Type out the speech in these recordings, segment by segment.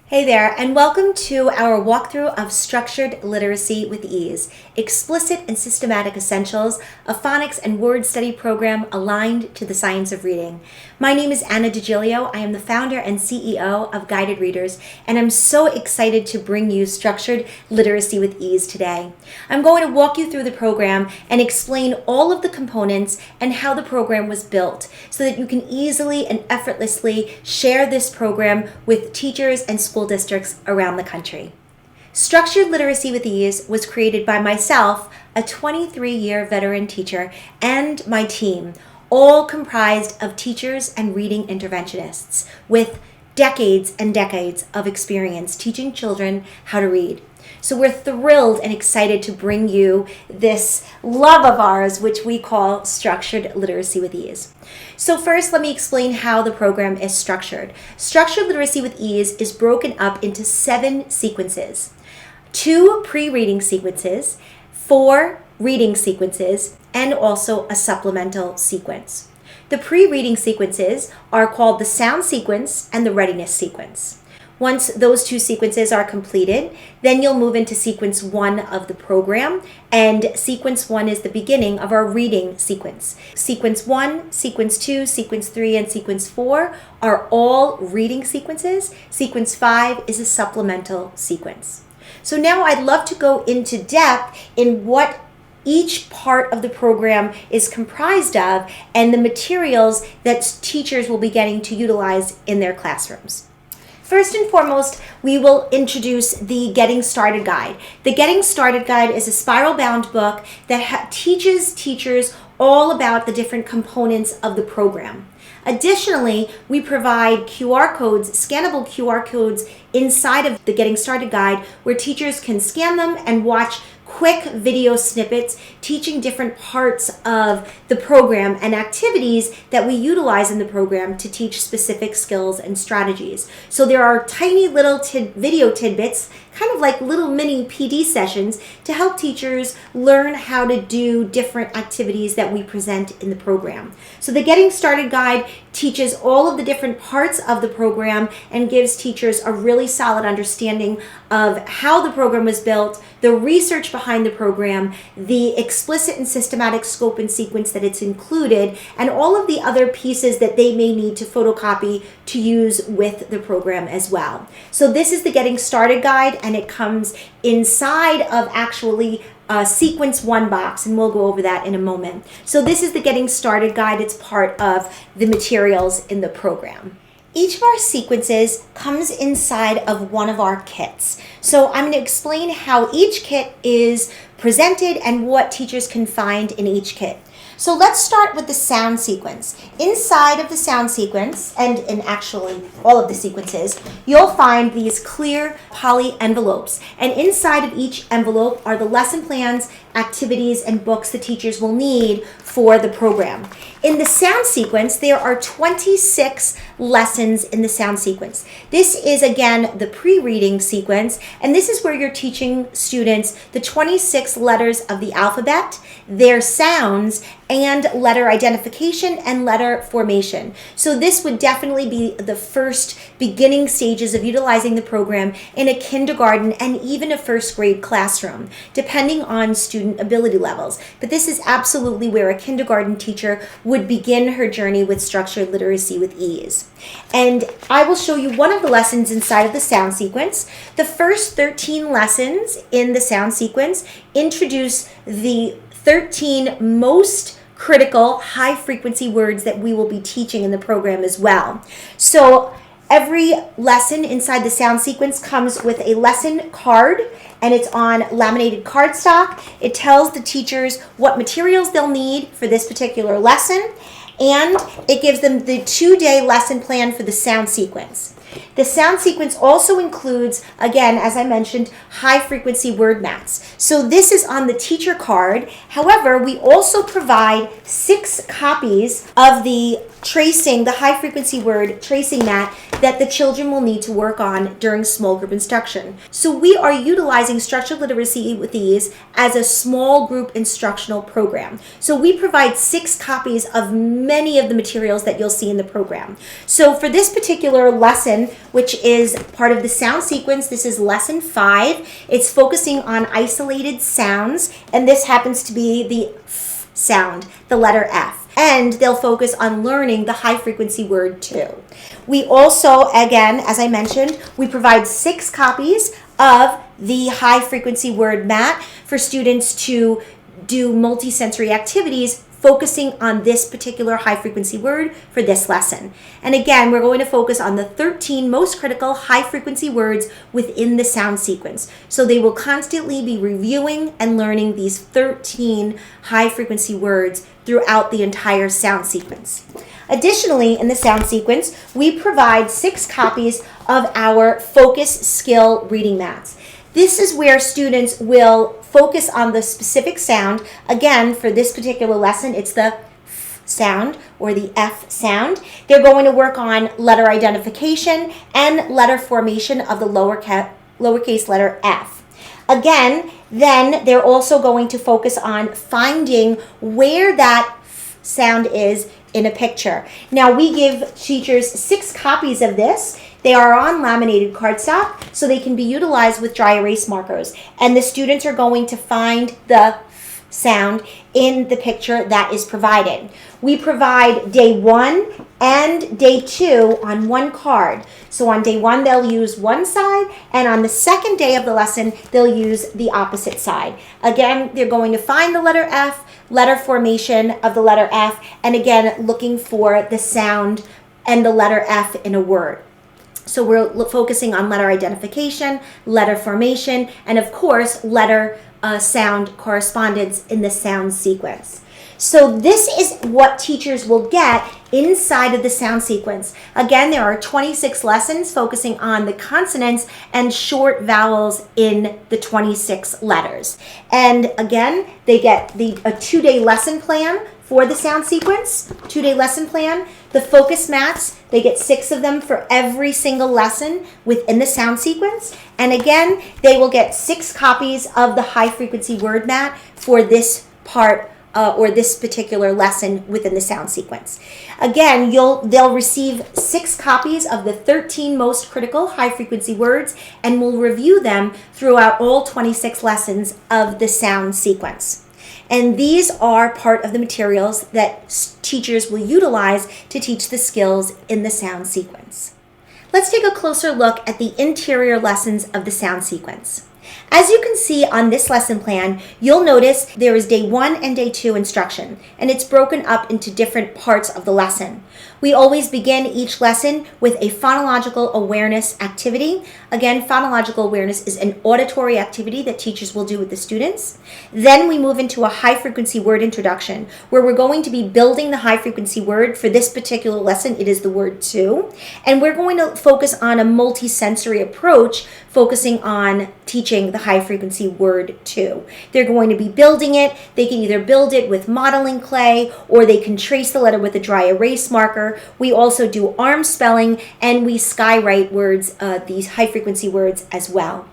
Hey there, and welcome to our walkthrough of Structured Literacy with E.A.S.E, Explicit and Systematic Essentials, a phonics and word study program aligned to the science of reading. My name is DiGilio. I am the founder and CEO of Guided Readers, and I'm so excited to bring you Structured Literacy with E.A.S.E today. I'm going to walk you through the program and explain all of the components and how the program was built so that you can easily and effortlessly share this program with teachers and school districts around the country. Structured Literacy with E.A.S.E was created by myself, a 23-year veteran teacher, and my team, all comprised of teachers and reading interventionists with decades and decades of experience teaching children how to read. So we're thrilled and excited to bring you this love of ours, which we call Structured Literacy with E.A.S.E. So first, let me explain how the program is structured. Structured Literacy with E.A.S.E is broken up into 7 sequences. 2 pre-reading sequences, 4 reading sequences, and also a supplemental sequence. The pre-reading sequences are called the sound sequence and the readiness sequence. Once those 2 sequences are completed, then you'll move into sequence 1 of the program, and sequence 1 is the beginning of our reading sequence. Sequence 1, sequence 2, sequence 3, and sequence 4 are all reading sequences. Sequence 5 is a supplemental sequence. So now I'd love to go into depth in what each part of the program is comprised of and the materials that teachers will be getting to utilize in their classrooms. First and foremost, we will introduce the Getting Started Guide. The Getting Started Guide is a spiral-bound book that teaches teachers all about the different components of the program. Additionally, we provide QR codes, scannable QR codes inside of the Getting Started Guide where teachers can scan them and watch quick video snippets teaching different parts of the program and activities that we utilize in the program to teach specific skills and strategies. So there are tiny little video tidbits, kind of like little mini PD sessions to help teachers learn how to do different activities that we present in the program. So the Getting Started Guide teaches all of the different parts of the program and gives teachers a really solid understanding of how the program was built, the research behind the program, the explicit and systematic scope and sequence that it's included, and all of the other pieces that they may need to photocopy to use with the program as well. So this is the Getting Started Guide, and it comes inside of actually sequence 1 box, and we'll go over that in a moment. So this is the Getting Started Guide. It's part of the materials in the program. Each of our sequences comes inside of one of our kits. So I'm going to explain how each kit is presented and what teachers can find in each kit. So let's start with the sound sequence. Inside of the sound sequence, and in actually all of the sequences, you'll find these clear poly envelopes. And inside of each envelope are the lesson plans, activities, and books the teachers will need for the program. In the sound sequence, there are 26 lessons in the sound sequence. This is, again, the pre-reading sequence, and this is where you're teaching students the 26 letters of the alphabet, their sounds, and letter identification and letter formation. So this would definitely be the first beginning stages of utilizing the program in a kindergarten and even a first grade classroom, depending on student ability levels. But this is absolutely where a kindergarten teacher would begin her journey with structured literacy with E.A.S.E. And I will show you one of the lessons inside of the sound sequence. The first 13 lessons in the sound sequence introduce the 13 most critical high-frequency words that we will be teaching in the program as well. So every lesson inside the sound sequence comes with a lesson card, and it's on laminated cardstock. It tells the teachers what materials they'll need for this particular lesson, and it gives them the 2-day lesson plan for the sound sequence. The sound sequence also includes, again, as I mentioned, high-frequency word mats. So this is on the teacher card. However, we also provide 6 copies of the high-frequency word tracing mat that the children will need to work on during small group instruction. So we are utilizing structured literacy with E.A.S.E as a small group instructional program. So we provide 6 copies of many of the materials that you'll see in the program. So for this particular lesson, lesson, which is part of the sound sequence. This is lesson 5. It's focusing on isolated sounds, and this happens to be the F sound, the letter F. And they'll focus on learning the high frequency word too. We also, again, as I mentioned, we provide 6 copies of the high frequency word mat for students to do multisensory activities focusing on this particular high frequency word for this lesson. And again, we're going to focus on the 13 most critical high frequency words within the sound sequence. So they will constantly be reviewing and learning these 13 high frequency words throughout the entire sound sequence. Additionally, in the sound sequence, we provide 6 copies of our focus skill reading mats. This is where students will focus on the specific sound. Again, for this particular lesson, it's the F sound or the F sound. They're going to work on letter identification and letter formation of the lowercase letter F. Again, then they're also going to focus on finding where that F sound is in a picture. Now, we give teachers 6 copies of this. They are on laminated cardstock, so they can be utilized with dry erase markers. And the students are going to find the F sound in the picture that is provided. We provide day 1 and day 2 on one card. So on day 1, they'll use one side, and on the second day of the lesson, they'll use the opposite side. Again, they're going to find the letter F, letter formation of the letter F, and again, looking for the sound and the letter F in a word. So we're focusing on letter identification, letter formation, and of course, letter sound correspondence in the sound sequence. So this is what teachers will get inside of the sound sequence. Again, there are 26 lessons focusing on the consonants and short vowels in the 26 letters. And again, they get a 2-day lesson plan for the sound sequence, 2-day lesson plan. The focus mats, they get 6 of them for every single lesson within the sound sequence. And again, they will get 6 copies of the high frequency word mat for this part or this particular lesson within the sound sequence. Again, they'll receive 6 copies of the 13 most critical high frequency words, and we'll review them throughout all 26 lessons of the sound sequence. And these are part of the materials that teachers will utilize to teach the skills in the sound sequence. Let's take a closer look at the interior lessons of the sound sequence. As you can see on this lesson plan, you'll notice there is day 1 and day 2 instruction, and it's broken up into different parts of the lesson. We always begin each lesson with a phonological awareness activity. Again, phonological awareness is an auditory activity that teachers will do with the students. Then we move into a high frequency word introduction, where we're going to be building the high frequency word. For this particular lesson, it is the word to, and we're going to focus on a multisensory approach, focusing on teaching the high frequency word to. They're going to be building it. They can either build it with modeling clay, or they can trace the letter with a dry erase marker. We also do arm spelling, and we skywrite words, these high frequency words as well.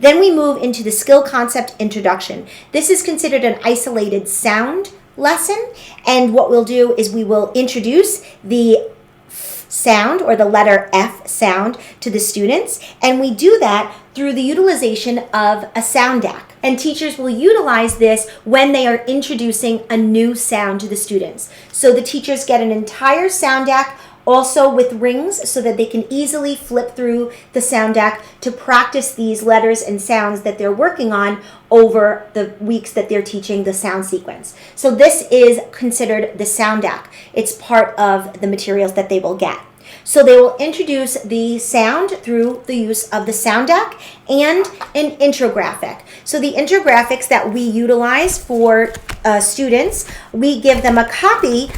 Then we move into the skill concept introduction. This is considered an isolated sound lesson, and what we'll do is we will introduce the sound or the letter F sound to the students, and we do that through the utilization of a sound DAC. And teachers will utilize this when they are introducing a new sound to the students. So the teachers get an entire sound DAC, also with rings, so that they can easily flip through the sound DAC to practice these letters and sounds that they're working on over the weeks that they're teaching the sound sequence. So this is considered the sound DAC. It's part of the materials that they will get. So they will introduce the sound through the use of the sound DAC and an infographic. So the infographics that we utilize for students, we give them a copy.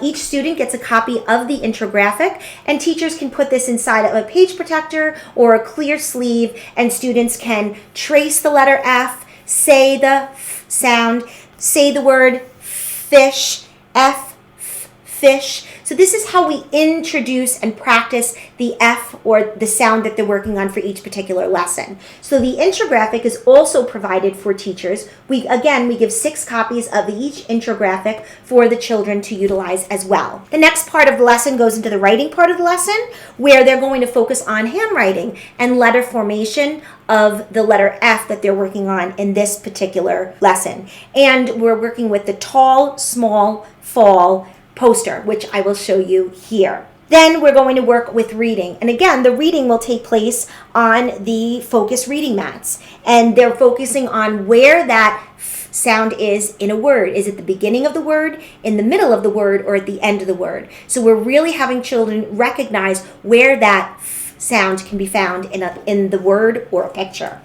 Each student gets a copy of the infographic, and teachers can put this inside of a page protector or a clear sleeve, and students can trace the letter F, say the F sound, say the word fish, F, fish. So this is how we introduce and practice the F or the sound that they're working on for each particular lesson. So the infographic is also provided for teachers. We give 6 copies of each infographic for the children to utilize as well. The next part of the lesson goes into the writing part of the lesson, where they're going to focus on handwriting and letter formation of the letter F that they're working on in this particular lesson. And we're working with the tall, small, fall poster, which I will show you here. Then we're going to work with reading. And again, the reading will take place on the focus reading mats. And they're focusing on where that sound is in a word. Is it the beginning of the word, in the middle of the word, or at the end of the word? So we're really having children recognize where that sound can be found in the word or a picture.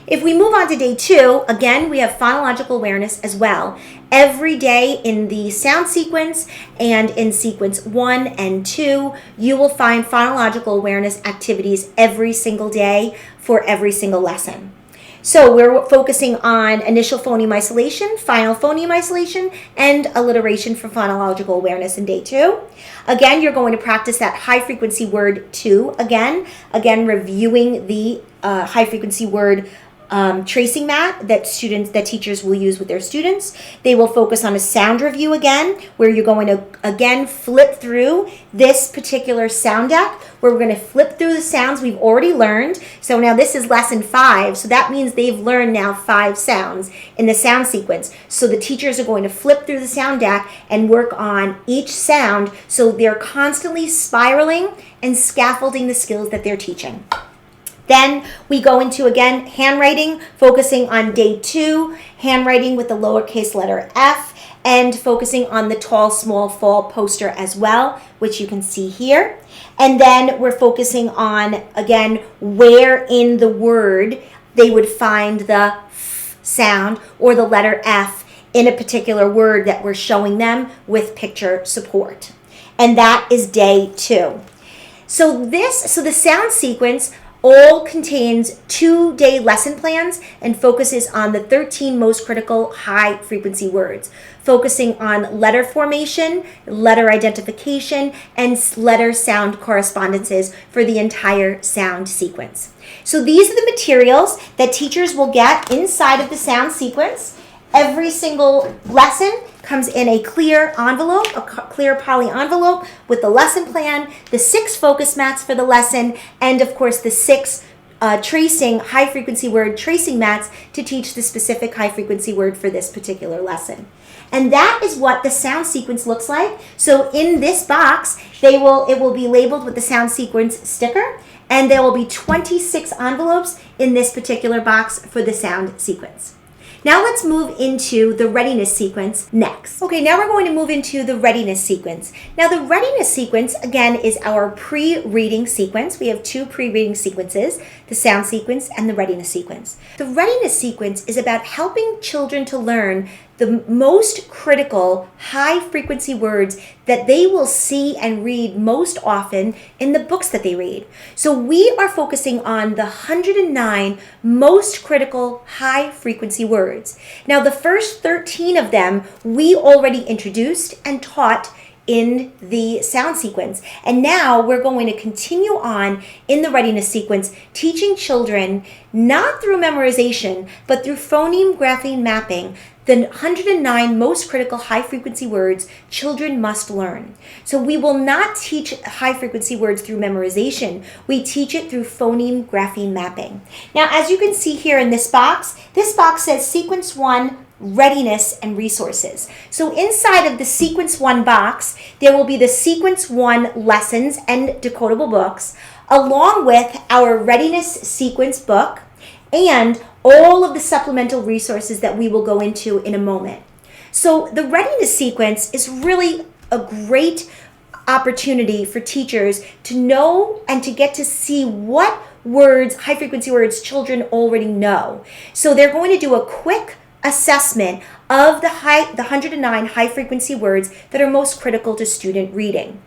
If we move on to day 2, again, we have phonological awareness as well. Every day in the sound sequence and in sequence 1 and 2, you will find phonological awareness activities every single day for every single lesson. So we're focusing on initial phoneme isolation, final phoneme isolation, and alliteration for phonological awareness in day 2. Again, you're going to practice that high frequency word 2 again reviewing the high frequency word tracing mat that teachers will use with their students. They will focus on a sound review again, where you're going to again flip through this particular sound deck, where we're going to flip through the sounds we've already learned. So now this is lesson 5, so that means they've learned now 5 sounds in the sound sequence. So the teachers are going to flip through the sound deck and work on each sound, so they're constantly spiraling and scaffolding the skills that they're teaching. Then we go into, again, handwriting, focusing on day 2, handwriting with the lowercase letter F, and focusing on the tall, small, fall poster as well, which you can see here. And then we're focusing on, again, where in the word they would find the F sound or the letter F in a particular word that we're showing them with picture support. And that is day 2. So the sound sequence all contains 2-day lesson plans and focuses on the 13 most critical high frequency words, focusing on letter formation, letter identification, and letter sound correspondences for the entire sound sequence. So these are the materials that teachers will get inside of the sound sequence. Every single lesson comes in a clear envelope, a clear poly envelope with the lesson plan, the 6 focus mats for the lesson, and of course the 6 high frequency word tracing mats to teach the specific high frequency word for this particular lesson. And that is what the sound sequence looks like. So in this box, it will be labeled with the sound sequence sticker, and there will be 26 envelopes in this particular box for the sound sequence. Now let's move into the readiness sequence next. Okay, now we're going to move into the readiness sequence. Now the readiness sequence, again, is our pre-reading sequence. We have 2 pre-reading sequences, the sound sequence and the readiness sequence. The readiness sequence is about helping children to learn the most critical high-frequency words that they will see and read most often in the books that they read. So we are focusing on the 109 most critical high-frequency words. Now, the first 13 of them we already introduced and taught in the sound sequence. And now we're going to continue on in the readiness sequence, teaching children not through memorization, but through phoneme grapheme mapping, the 109 most critical high-frequency words children must learn. So we will not teach high-frequency words through memorization. We teach it through phoneme grapheme mapping. Now, as you can see here in this box says Sequence 1, Readiness and Resources. So inside of the Sequence 1 box, there will be the Sequence 1 lessons and decodable books, along with our Readiness Sequence book, and all of the supplemental resources that we will go into in a moment. So the readiness sequence is really a great opportunity for teachers to know and to get to see what words, high frequency words, children already know. So they're going to do a quick assessment of the 109 high frequency words that are most critical to student reading.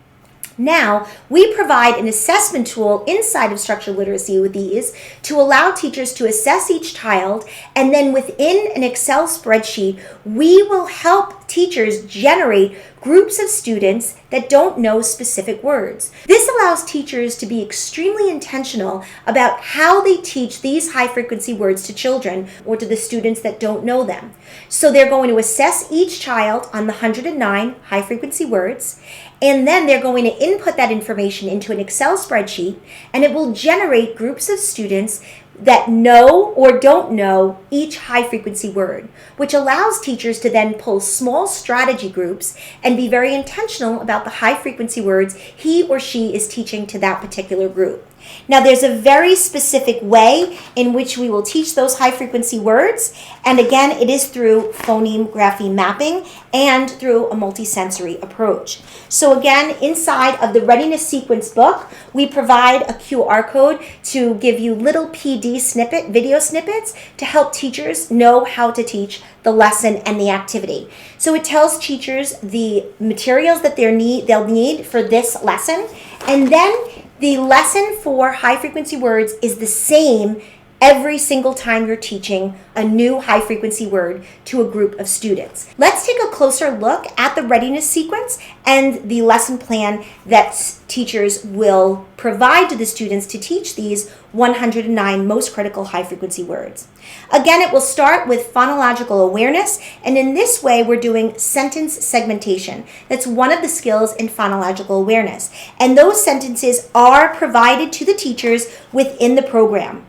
Now, we provide an assessment tool inside of Structured Literacy with E.A.S.E to allow teachers to assess each child, and then within an Excel spreadsheet, we will help teachers generate groups of students that don't know specific words. This allows teachers to be extremely intentional about how they teach these high-frequency words to children or to the students that don't know them. So they're going to assess each child on the 109 high-frequency words, and then they're going to input that information into an Excel spreadsheet, and it will generate groups of students that know or don't know each high-frequency word, which allows teachers to then pull small strategy groups and be very intentional about the high-frequency words he or she is teaching to that particular group. Now, there's a very specific way in which we will teach those high-frequency words, and again, it is through phoneme-grapheme mapping and through a multisensory approach. So again, inside of the Readiness Sequence book, we provide a QR code to give you little PD video snippets to help teachers know how to teach the lesson and the activity. So it tells teachers the materials that they'll need for this lesson, and then the lesson for high-frequency words is the same every single time you're teaching a new high-frequency word to a group of students. Let's take a closer look at the readiness sequence and the lesson plan that teachers will provide to the students to teach these 109 most critical high-frequency words. Again, it will start with phonological awareness, and in this way, we're doing sentence segmentation. That's one of the skills in phonological awareness, and those sentences are provided to the teachers within the program.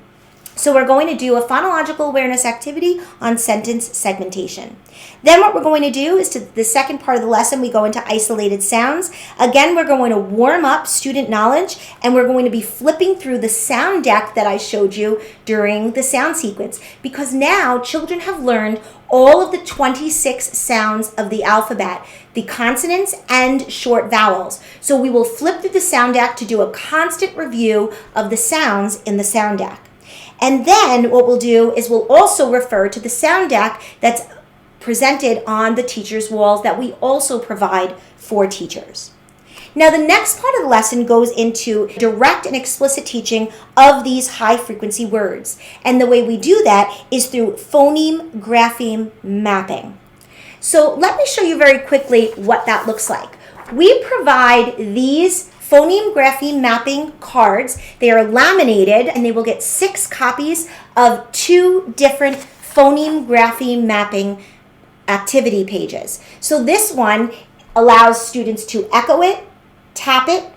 So we're going to do a phonological awareness activity on sentence segmentation. Then what we're going to do is to the second part of the lesson, we go into isolated sounds. Again, we're going to warm up student knowledge, and we're going to be flipping through the sound deck that I showed you during the sound sequence, because now children have learned all of the 26 sounds of the alphabet, the consonants and short vowels. So we will flip through the sound deck to do a constant review of the sounds in the sound deck. And then what we'll do is we'll also refer to the sound deck that's presented on the teacher's walls that we also provide for teachers. Now, the next part of the lesson goes into direct and explicit teaching of these high-frequency words. And the way we do that is through phoneme-grapheme mapping. So let me show you very quickly what that looks like. We provide these phoneme-grapheme mapping cards. They are laminated, and they will get 6 copies of 2 different phoneme-grapheme mapping activity pages. So this one allows students to echo it, tap it,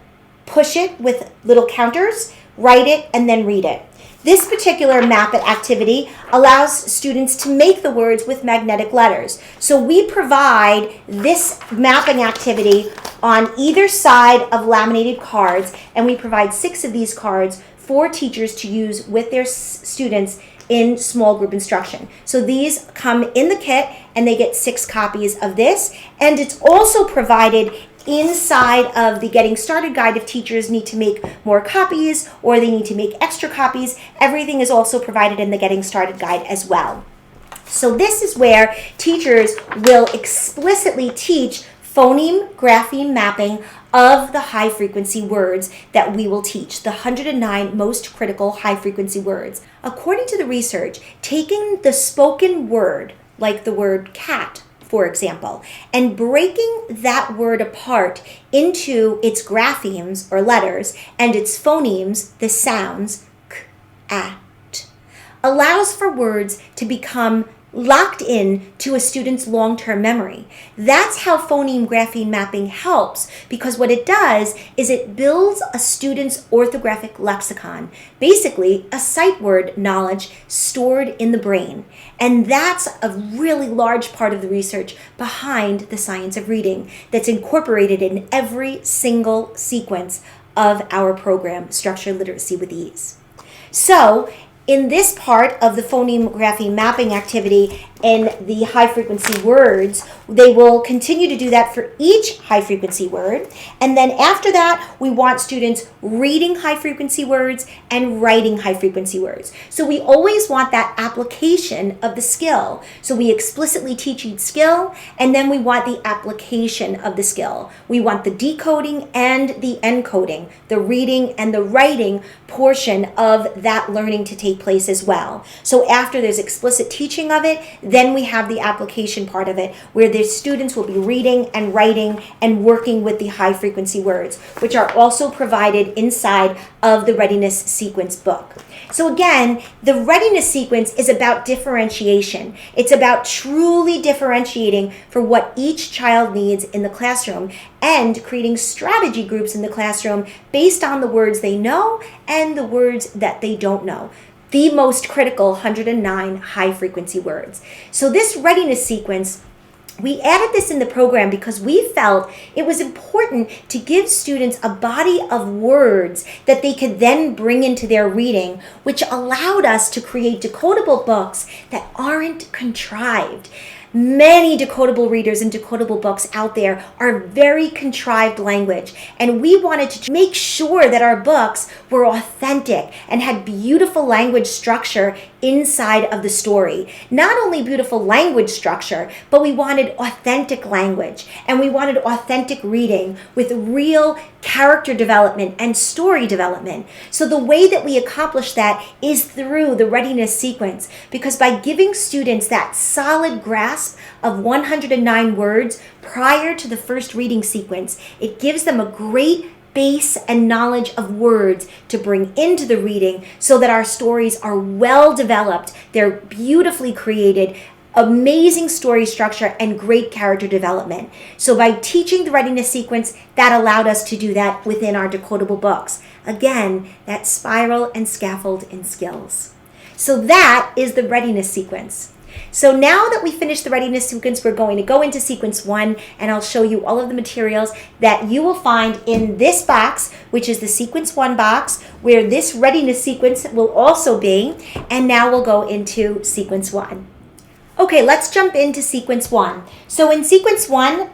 push it with little counters, write it, and then read it. This particular map it activity allows students to make the words with magnetic letters. So we provide this mapping activity on either side of laminated cards, and we provide 6 of these cards for teachers to use with their students in small group instruction. So these come in the kit, and they get 6 copies of this, and it's also provided inside of the Getting Started guide if teachers need to make more copies or they need to make extra copies. Everything is also provided in the Getting Started guide as well. So this is where teachers will explicitly teach phoneme-grapheme mapping of the high-frequency words that we will teach, the 109 most critical high-frequency words. According to the research, taking the spoken word, like the word cat, for example, and breaking that word apart into its graphemes or letters and its phonemes, the sounds, k, a, t, allows for words to become locked in to a student's long-term memory. That's how phoneme-grapheme mapping helps, because what it does is it builds a student's orthographic lexicon, basically a sight word knowledge stored in the brain. And that's a really large part of the research behind the science of reading that's incorporated in every single sequence of our program, Structured Literacy with E.A.S.E. So In this part of the phonography mapping activity in the high frequency words, they will continue to do that for each high frequency word. And then after that, we want students reading high frequency words and writing high frequency words. So we always want that application of the skill. So we explicitly teach each skill, and then we want the application of the skill. We want the decoding and the encoding, the reading and the writing portion of that learning to take place as well. So after there's explicit teaching of it, then we have the application part of it, where the students will be reading and writing and working with the high frequency words, which are also provided inside of the readiness sequence book. So again, the readiness sequence is about differentiation. It's about truly differentiating for what each child needs in the classroom and creating strategy groups in the classroom based on the words they know and the words that they don't know. The most critical 109 high frequency words. So this readiness sequence, we added this in the program because we felt it was important to give students a body of words that they could then bring into their reading, which allowed us to create decodable books that aren't contrived. Many decodable readers and decodable books out there are very contrived language, and we wanted to make sure that our books were authentic and had beautiful language structure inside of the story. Not only beautiful language structure, but we wanted authentic language, and we wanted authentic reading with real character development and story development. So the way that we accomplish that is through the readiness sequence, because by giving students that solid grasp of 109 words prior to the first reading sequence, it gives them a great base and knowledge of words to bring into the reading so that our stories are well developed, they're beautifully created, amazing story structure, and great character development. So by teaching the readiness sequence, that allowed us to do that within our decodable books. Again, that spiral and scaffold in skills. So that is the readiness sequence. So now that we finished the readiness sequence, we're going to go into sequence 1, and I'll show you all of the materials that you will find in this box, which is the sequence 1 box, where this readiness sequence will also be. And now we'll go into sequence 1. Okay, let's jump into sequence 1. So in sequence 1,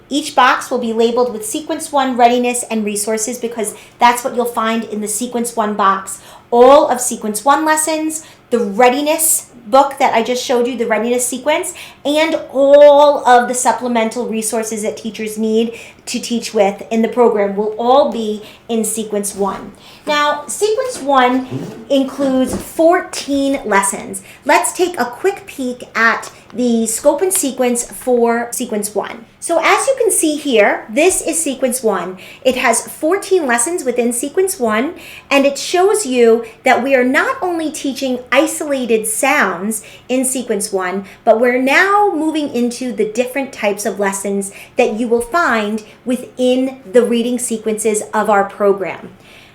each box will be labeled with sequence 1 readiness and resources, because that's what you'll find in the sequence 1 box. All of sequence 1 lessons, the readiness book that I just showed you, the readiness sequence, and all of the supplemental resources that teachers need to teach with in the program will all be in sequence 1. Now, sequence 1 includes 14 lessons. Let's take a quick peek at the scope and sequence for sequence 1. So as you can see here, this is sequence 1. It has 14 lessons within sequence 1, and it shows you that we are not only teaching isolated sounds in sequence 1, but we're now moving into the different types of lessons that you will find within the reading sequences of our program.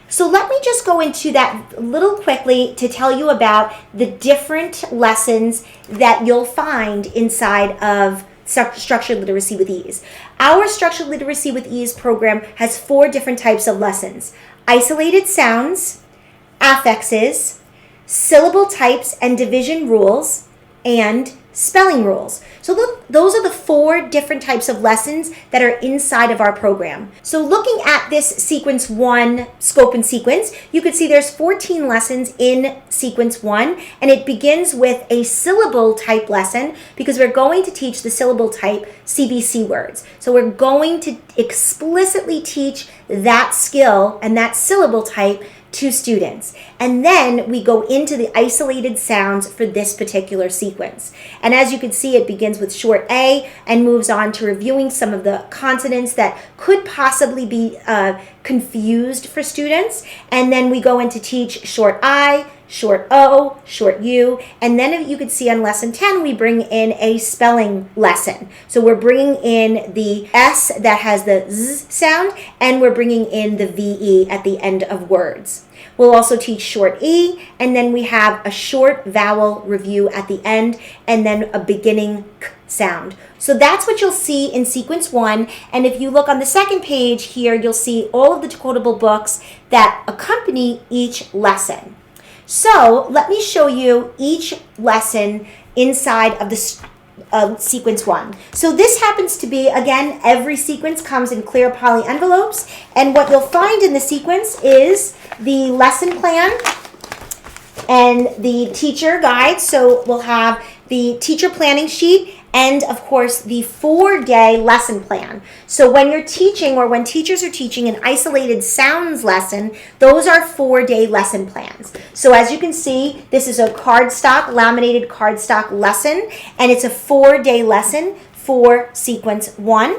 So let me just go into that a little quickly to tell you about the different lessons that you'll find inside of Structured Literacy with E.A.S.E. Our Structured Literacy with E.A.S.E. program has 4 different types of lessons: isolated sounds, affixes, syllable types and division rules, and spelling rules. So look, those are the 4 different types of lessons that are inside of our program. So looking at this sequence 1 scope and sequence, you can see there's 14 lessons in sequence 1, and it begins with a syllable type lesson because we're going to teach the syllable type CBC words. So we're going to explicitly teach that skill and that syllable type to students. And then we go into the isolated sounds for this particular sequence. And as you can see, it begins with short A and moves on to reviewing some of the consonants that could possibly be confused for students. And then we go into teach short I, short O, short U, and then you can see on lesson 10, we bring in a spelling lesson. So we're bringing in the S that has the Z sound, and we're bringing in the VE at the end of words. We'll also teach short E, and then we have a short vowel review at the end, and then a beginning K sound. So that's what you'll see in sequence 1, and if you look on the second page here, you'll see all of the decodable books that accompany each lesson. So let me show you each lesson inside of the sequence 1. So this happens to be, again, every sequence comes in clear poly envelopes, and what you'll find in the sequence is the lesson plan and the teacher guide. So we'll have the teacher planning sheet and, of course, the 4-day lesson plan. So when you're teaching, or when teachers are teaching an isolated sounds lesson, those are 4-day lesson plans. So as you can see, this is a cardstock, laminated cardstock lesson, and it's a 4-day lesson for sequence 1.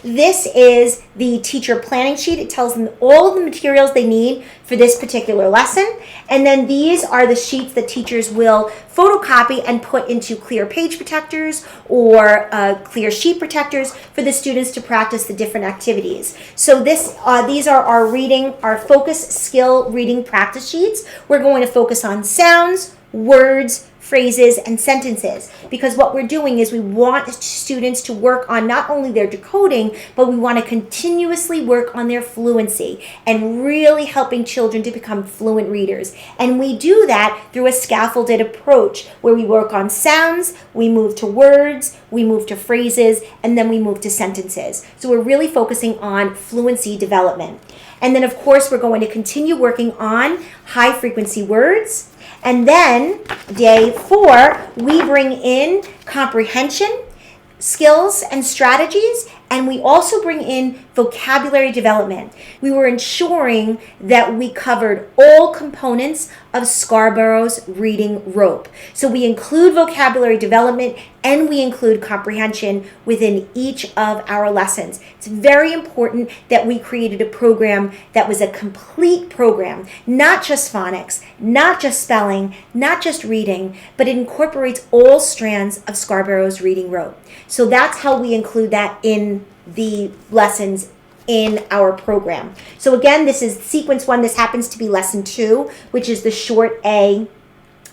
This is the teacher planning sheet. It tells them all of the materials they need for this particular lesson. And then these are the sheets that teachers will photocopy and put into clear page protectors or clear sheet protectors for the students to practice the different activities. So these are our focus skill reading practice sheets. We're going to focus on sounds, words, phrases, and sentences, because what we're doing is we want students to work on not only their decoding, but we want to continuously work on their fluency and really helping children to become fluent readers. And we do that through a scaffolded approach where we work on sounds, we move to words, we move to phrases, and then we move to sentences. So we're really focusing on fluency development. And then, of course, we're going to continue working on high frequency words. And then day 4, we bring in comprehension, skills, and strategies, and we also bring in vocabulary development. We were ensuring that we covered all components of Scarborough's reading rope. So we include vocabulary development and we include comprehension within each of our lessons. It's very important that we created a program that was a complete program, not just phonics, not just spelling, not just reading, but it incorporates all strands of Scarborough's reading rope. So that's how we include that in the lessons in our program. So again, this is sequence 1. This happens to be lesson 2, which is the short A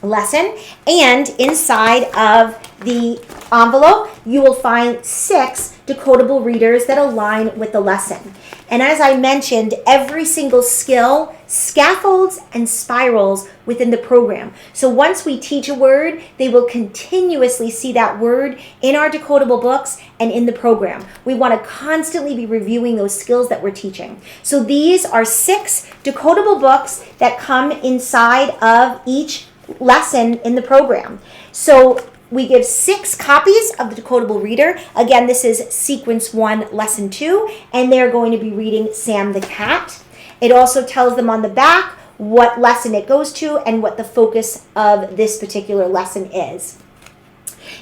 lesson. And inside of the envelope, you will find 6 decodable readers that align with the lesson. And as I mentioned, every single skill scaffolds and spirals within the program. So once we teach a word, they will continuously see that word in our decodable books and in the program. We want to constantly be reviewing those skills that we're teaching. So these are 6 decodable books that come inside of each lesson in the program. So we give 6 copies of the decodable reader. Again, this is sequence 1, lesson 2, and they're going to be reading Sam the Cat. It also tells them on the back what lesson it goes to and what the focus of this particular lesson is.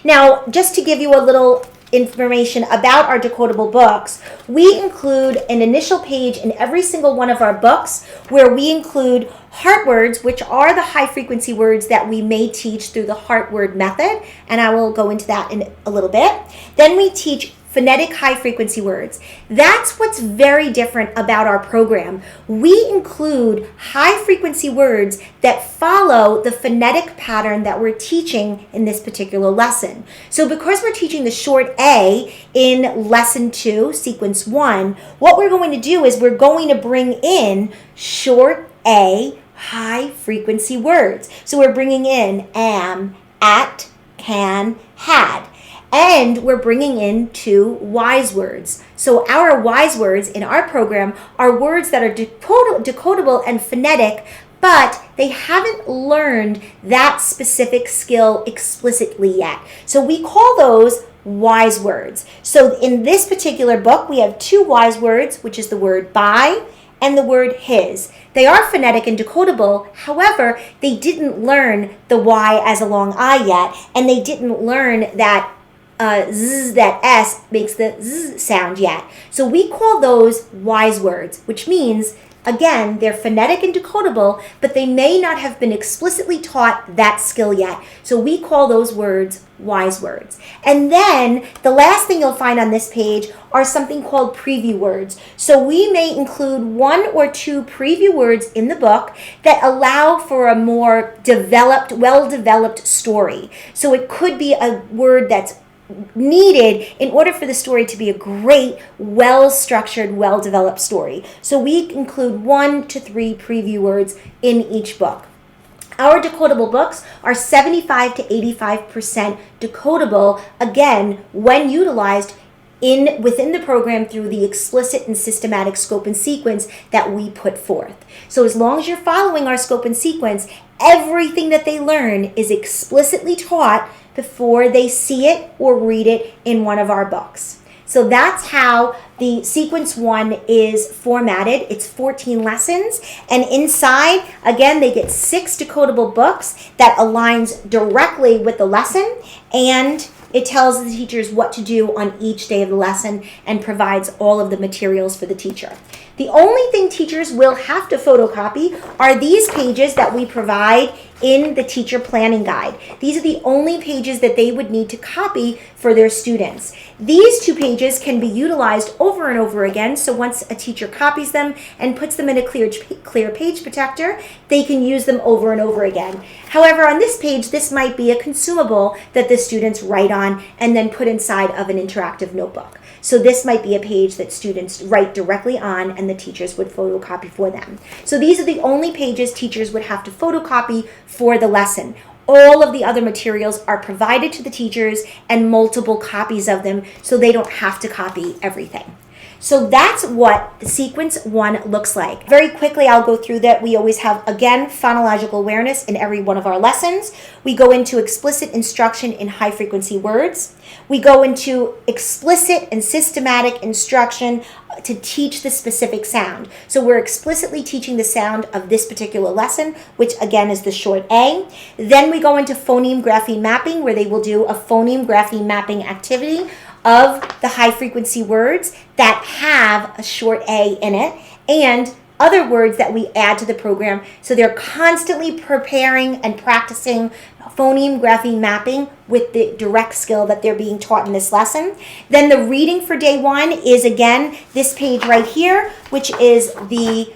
Now, just to give you a little information about our decodable books, we include an initial page in every single one of our books where we include heart words, which are the high frequency words that we may teach through the heart word method, and I will go into that in a little bit. Then we teach phonetic high frequency words. That's what's very different about our program. We include high frequency words that follow the phonetic pattern that we're teaching in this particular lesson. So because we're teaching the short A in lesson 2, sequence 1, what we're going to do is we're going to bring in short A high frequency words. So we're bringing in am, at, can, had. And we're bringing in 2 wise words. So our wise words in our program are words that are decodable and phonetic, but they haven't learned that specific skill explicitly yet. So we call those wise words. So in this particular book, we have 2 wise words, which is the word by and the word his. They are phonetic and decodable. However, they didn't learn the Y as a long I yet, and they didn't learn that Z, that S makes the Z sound yet. So we call those wise words, which means, again, they're phonetic and decodable, but they may not have been explicitly taught that skill yet. So we call those words wise words. And then the last thing you'll find on this page are something called preview words. So we may include 1 or 2 preview words in the book that allow for a more developed, well-developed story. So it could be a word that's needed in order for the story to be a great, well-structured, well-developed story. So we include 1 to 3 preview words in each book. Our decodable books are 75 to 85% decodable, again, when utilized within the program through the explicit and systematic scope and sequence that we put forth. So as long as you're following our scope and sequence, everything that they learn is explicitly taught before they see it or read it in one of our books. So that's how the Sequence 1 is formatted. It's 14 lessons. And inside, again, they get 6 decodable books that aligns directly with the lesson, and it tells the teachers what to do on each day of the lesson and provides all of the materials for the teacher. The only thing teachers will have to photocopy are these pages that we provide in the teacher planning guide. These are the only pages that they would need to copy for their students. These 2 pages can be utilized over and over again, so once a teacher copies them and puts them in a clear page protector, they can use them over and over again. However, on this page, this might be a consumable that the students write on and then put inside of an interactive notebook. So this might be a page that students write directly on and the teachers would photocopy for them. So these are the only pages teachers would have to photocopy for the lesson. All of the other materials are provided to the teachers and multiple copies of them, so they don't have to copy everything. So that's what the Sequence 1 looks like. Very quickly, I'll go through that. We always have, again, phonological awareness in every one of our lessons. We go into explicit instruction in high-frequency words. We go into explicit and systematic instruction to teach the specific sound. So we're explicitly teaching the sound of this particular lesson, which again is the short A. Then we go into phoneme grapheme mapping, where they will do a phoneme grapheme mapping activity of the high frequency words that have a short A in it and other words that we add to the program. So they're constantly preparing and practicing phoneme grapheme mapping with the direct skill that they're being taught in this lesson. Then the reading for day 1 is, again, this page right here, which is the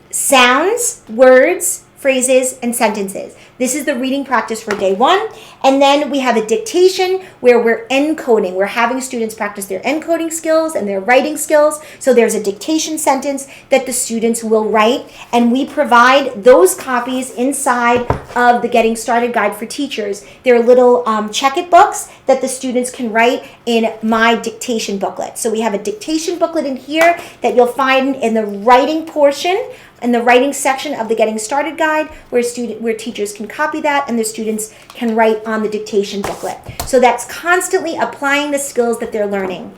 sounds, words, phrases, and sentences. This is the reading practice for day 1. And then we have a dictation where we're encoding. We're having students practice their encoding skills and their writing skills. So there's a dictation sentence that the students will write, and we provide those copies inside of the Getting Started Guide for Teachers. They're little check-it books that the students can write in my dictation booklet. So we have a dictation booklet in here that you'll find in the writing portion, in the writing section of the Getting Started Guide, where teachers can copy that and their students can write on the dictation booklet. So that's constantly applying the skills that they're learning.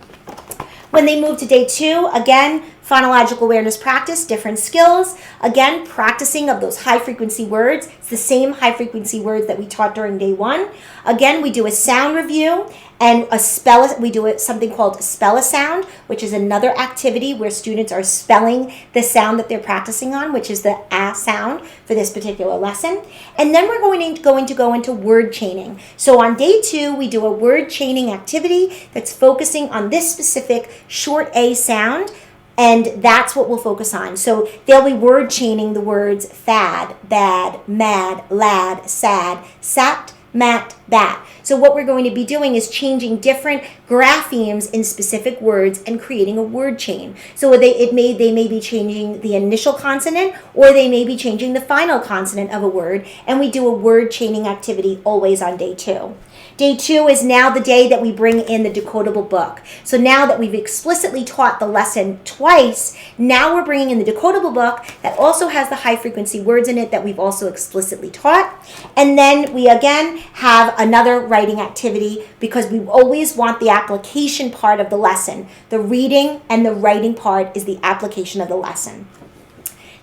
When they move to day 2, again, phonological awareness practice, different skills. Again, practicing of those high frequency words. It's the same high frequency words that we taught during day 1. Again, we do a sound review and we do something called spell a sound, which is another activity where students are spelling the sound that they're practicing on, which is the A sound for this particular lesson. And then we're going to go into word chaining. So on day 2, we do a word chaining activity that's focusing on this specific short A sound, and that's what we'll focus on. So they'll be word chaining the words fad, bad, mad, lad, sad, sat, mat, bat. So what we're going to be doing is changing different graphemes in specific words and creating a word chain. So they may be changing the initial consonant, or they may be changing the final consonant of a word, and we do a word chaining activity always on day 2. Day 2 is now the day that we bring in the decodable book. So now that we've explicitly taught the lesson twice, now we're bringing in the decodable book that also has the high frequency words in it that we've also explicitly taught. And then we again have another writing activity, because we always want the application part of the lesson. The reading and the writing part is the application of the lesson.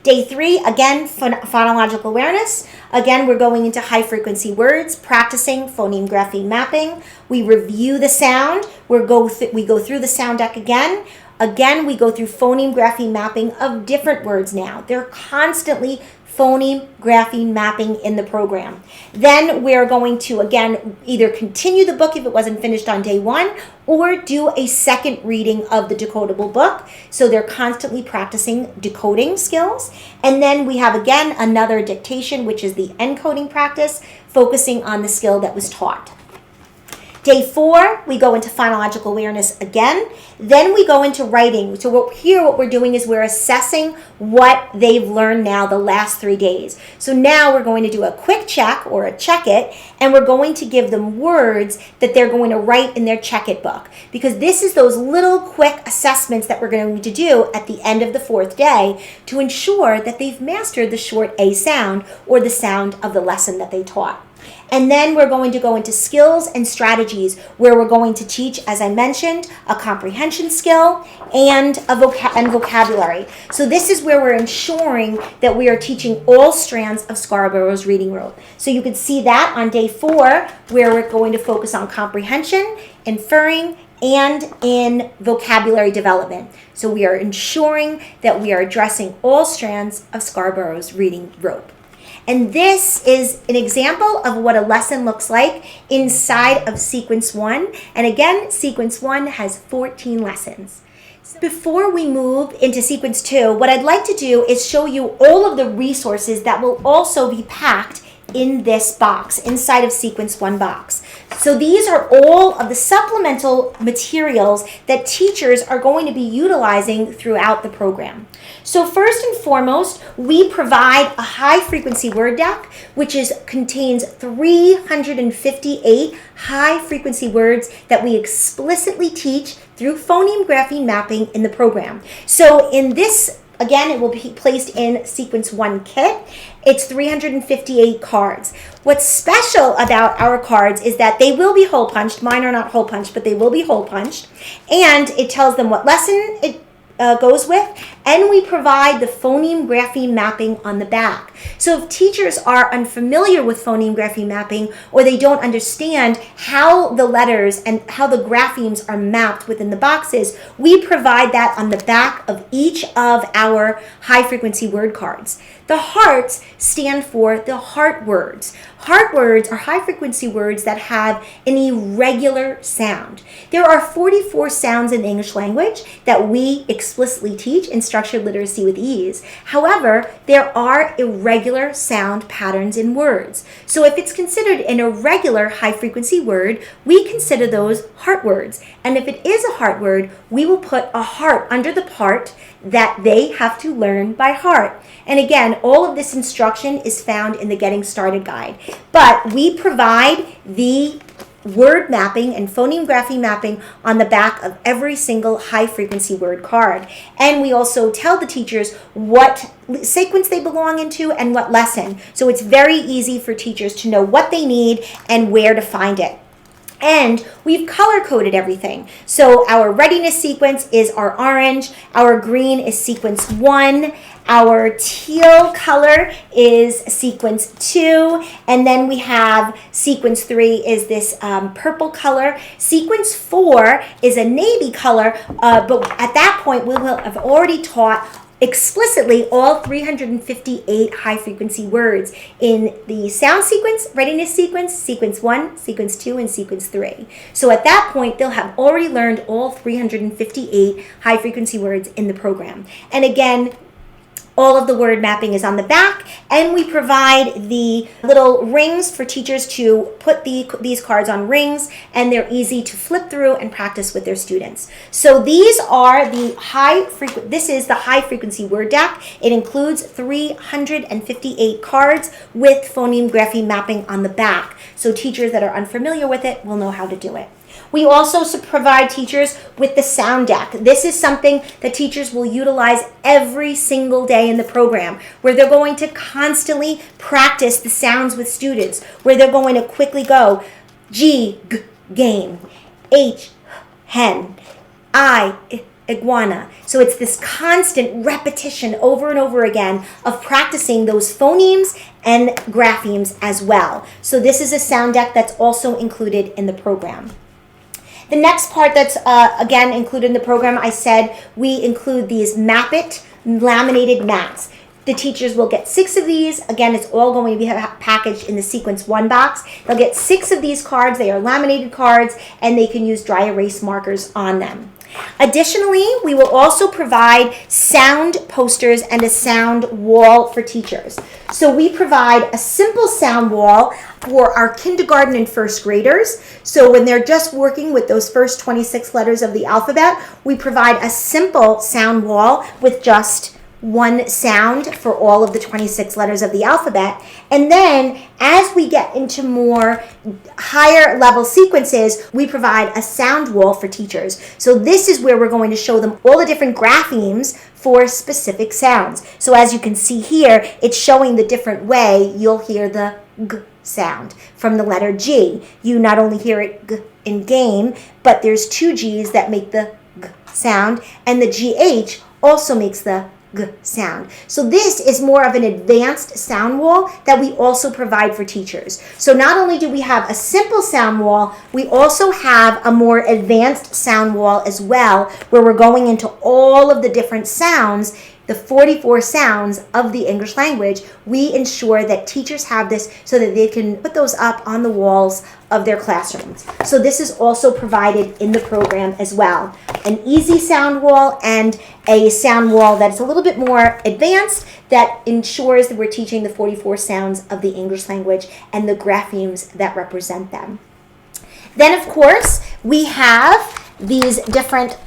Day 3, again, phonological awareness. Again, we're going into high frequency words, practicing phoneme grapheme mapping. We review the sound. We go through the sound deck again. Again, we go through phoneme grapheme mapping of different words now. They're constantly phoneme grapheme mapping in the program. Then we're going to, again, either continue the book if it wasn't finished on day 1, or do a second reading of the decodable book. So they're constantly practicing decoding skills. And then we have, again, another dictation, which is the encoding practice, focusing on the skill that was taught. Day 4, we go into phonological awareness again. Then we go into writing. So what we're doing is we're assessing what they've learned now the last 3 days. So now we're going to do a quick check or a check it, and we're going to give them words that they're going to write in their check it book. Because this is those little quick assessments that we're going to do at the end of the 4th day to ensure that they've mastered the short A sound or the sound of the lesson that they taught. And then we're going to go into skills and strategies where we're going to teach, as I mentioned, a comprehension skill and vocabulary. So this is where we're ensuring that we are teaching all strands of Scarborough's reading rope. So you can see that on day 4 where we're going to focus on comprehension, inferring, and in vocabulary development. So we are ensuring that we are addressing all strands of Scarborough's reading rope. And this is an example of what a lesson looks like inside of Sequence 1. And again, Sequence 1 has 14 lessons. Before we move into Sequence 2, what I'd like to do is show you all of the resources that will also be packed in this box, inside of Sequence 1 box. So these are all of the supplemental materials that teachers are going to be utilizing throughout the program. So first and foremost, we provide a high-frequency word deck, which contains 358 high-frequency words that we explicitly teach through phoneme grapheme mapping in the program. So in this, again, it will be placed in Sequence 1 kit. It's 358 cards. What's special about our cards is that they will be hole punched. Mine are not hole punched, but they will be hole punched. And it tells them what lesson it goes with, and we provide the phoneme grapheme mapping on the back. So if teachers are unfamiliar with phoneme grapheme mapping, or they don't understand how the letters and how the graphemes are mapped within the boxes, we provide that on the back of each of our high frequency word cards. The hearts stand for the heart words. Heart words are high frequency words that have an irregular sound. There are 44 sounds in the English language that we explicitly teach in Structured Literacy with E.A.S.E. However, there are irregular sound patterns in words. So if it's considered an irregular high frequency word, we consider those heart words. And if it is a heart word, we will put a heart under the part that they have to learn by heart. And again, all of this instruction is found in the Getting Started guide. But we provide the word mapping and phoneme grapheme mapping on the back of every single high frequency word card. And we also tell the teachers what sequence they belong into and what lesson. So it's very easy for teachers to know what they need and where to find it. And we've color-coded everything. So our readiness sequence is our orange, our green is sequence 1, our teal color is sequence 2, and then we have sequence 3 is this purple color. Sequence 4 is a navy color, but at that point we will have already taught explicitly all 358 high frequency words in the sound sequence, readiness sequence, sequence 1, sequence 2, and sequence 3. So at that point, they'll have already learned all 358 high frequency words in the program. And again, all of the word mapping is on the back, and we provide the little rings for teachers to put these cards on rings, and they're easy to flip through and practice with their students. So these are the this is the high frequency word deck. It includes 358 cards with phoneme grapheme mapping on the back. So teachers that are unfamiliar with it will know how to do it. We also provide teachers with the sound deck. This is something that teachers will utilize every single day in the program, where they're going to constantly practice the sounds with students, where they're going to quickly go G, G, game, H, hen, I, iguana. So it's this constant repetition over and over again of practicing those phonemes and graphemes as well. So this is a sound deck that's also included in the program. The next part that's, again, included in the program, I said we include these Map It laminated mats. The teachers will get 6 of these. Again, it's all going to be packaged in the Sequence 1 box. They'll get 6 of these cards. They are laminated cards, and they can use dry erase markers on them. Additionally, we will also provide sound posters and a sound wall for teachers. So we provide a simple sound wall for our kindergarten and first graders. So when they're just working with those first 26 letters of the alphabet, we provide a simple sound wall with just one sound for all of the 26 letters of the alphabet. And then as we get into more higher level sequences, we provide a sound wall for teachers. So this is where we're going to show them all the different graphemes for specific sounds. So as you can see here, it's showing the different way you'll hear the G sound from the letter G. You not only hear it G in game, but there's two G's that make the G sound, and the GH also makes the G sound. So this is more of an advanced sound wall that we also provide for teachers. So not only do we have a simple sound wall, we also have a more advanced sound wall as well, where we're going into all of the different sounds, the 44 sounds of the English language. We ensure that teachers have this so that they can put those up on the walls of their classrooms. So this is also provided in the program as well. An easy sound wall and a sound wall that's a little bit more advanced that ensures that we're teaching the 44 sounds of the English language and the graphemes that represent them. Then, of course, we have these different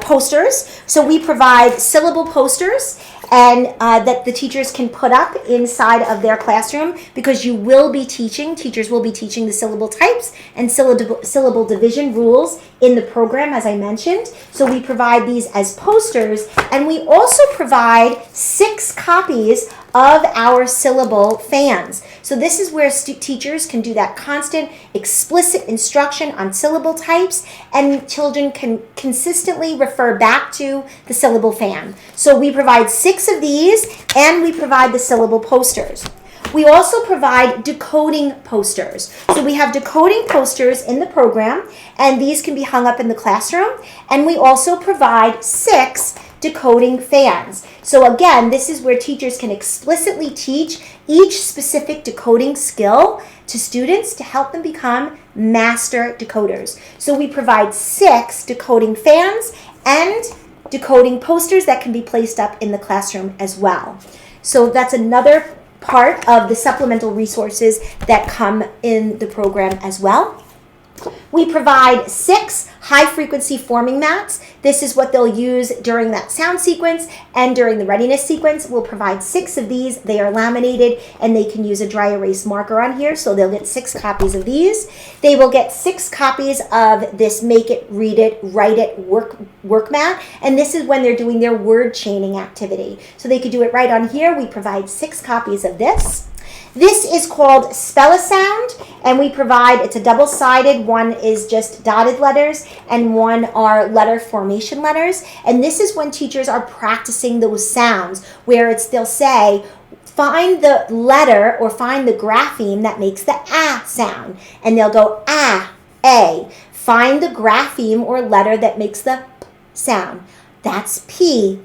posters. So we provide syllable posters and that the teachers can put up inside of their classroom, because teachers will be teaching the syllable types and syllable division rules in the program, as I mentioned. So we provide these as posters, and we also provide 6 copies of our syllable fans. So this is where teachers can do that constant explicit instruction on syllable types, and children can consistently refer back to the syllable fan. So we provide 6 of these, and we provide the syllable posters. We also provide decoding posters. So we have decoding posters in the program, and these can be hung up in the classroom. And we also provide 6 decoding fans. So again, this is where teachers can explicitly teach each specific decoding skill to students to help them become master decoders. So we provide 6 decoding fans and decoding posters that can be placed up in the classroom as well. So that's another part of the supplemental resources that come in the program as well. We provide 6 high-frequency forming mats. This is what they'll use during that sound sequence and during the readiness sequence. We'll provide 6 of these. They are laminated, and they can use a dry erase marker on here, so they'll get 6 copies of these. They will get 6 copies of this Make It, Read It, Write It work mat, and this is when they're doing their word chaining activity. So they could do it right on here. We provide 6 copies of this. This is called Spell a Sound, and we provide, it's a double-sided, one is just dotted letters and one are letter formation letters. And this is when teachers are practicing those sounds, where they'll say, find the letter or find the grapheme that makes the ah sound. And they'll go ah, a. Find the grapheme or letter that makes the p sound. That's p.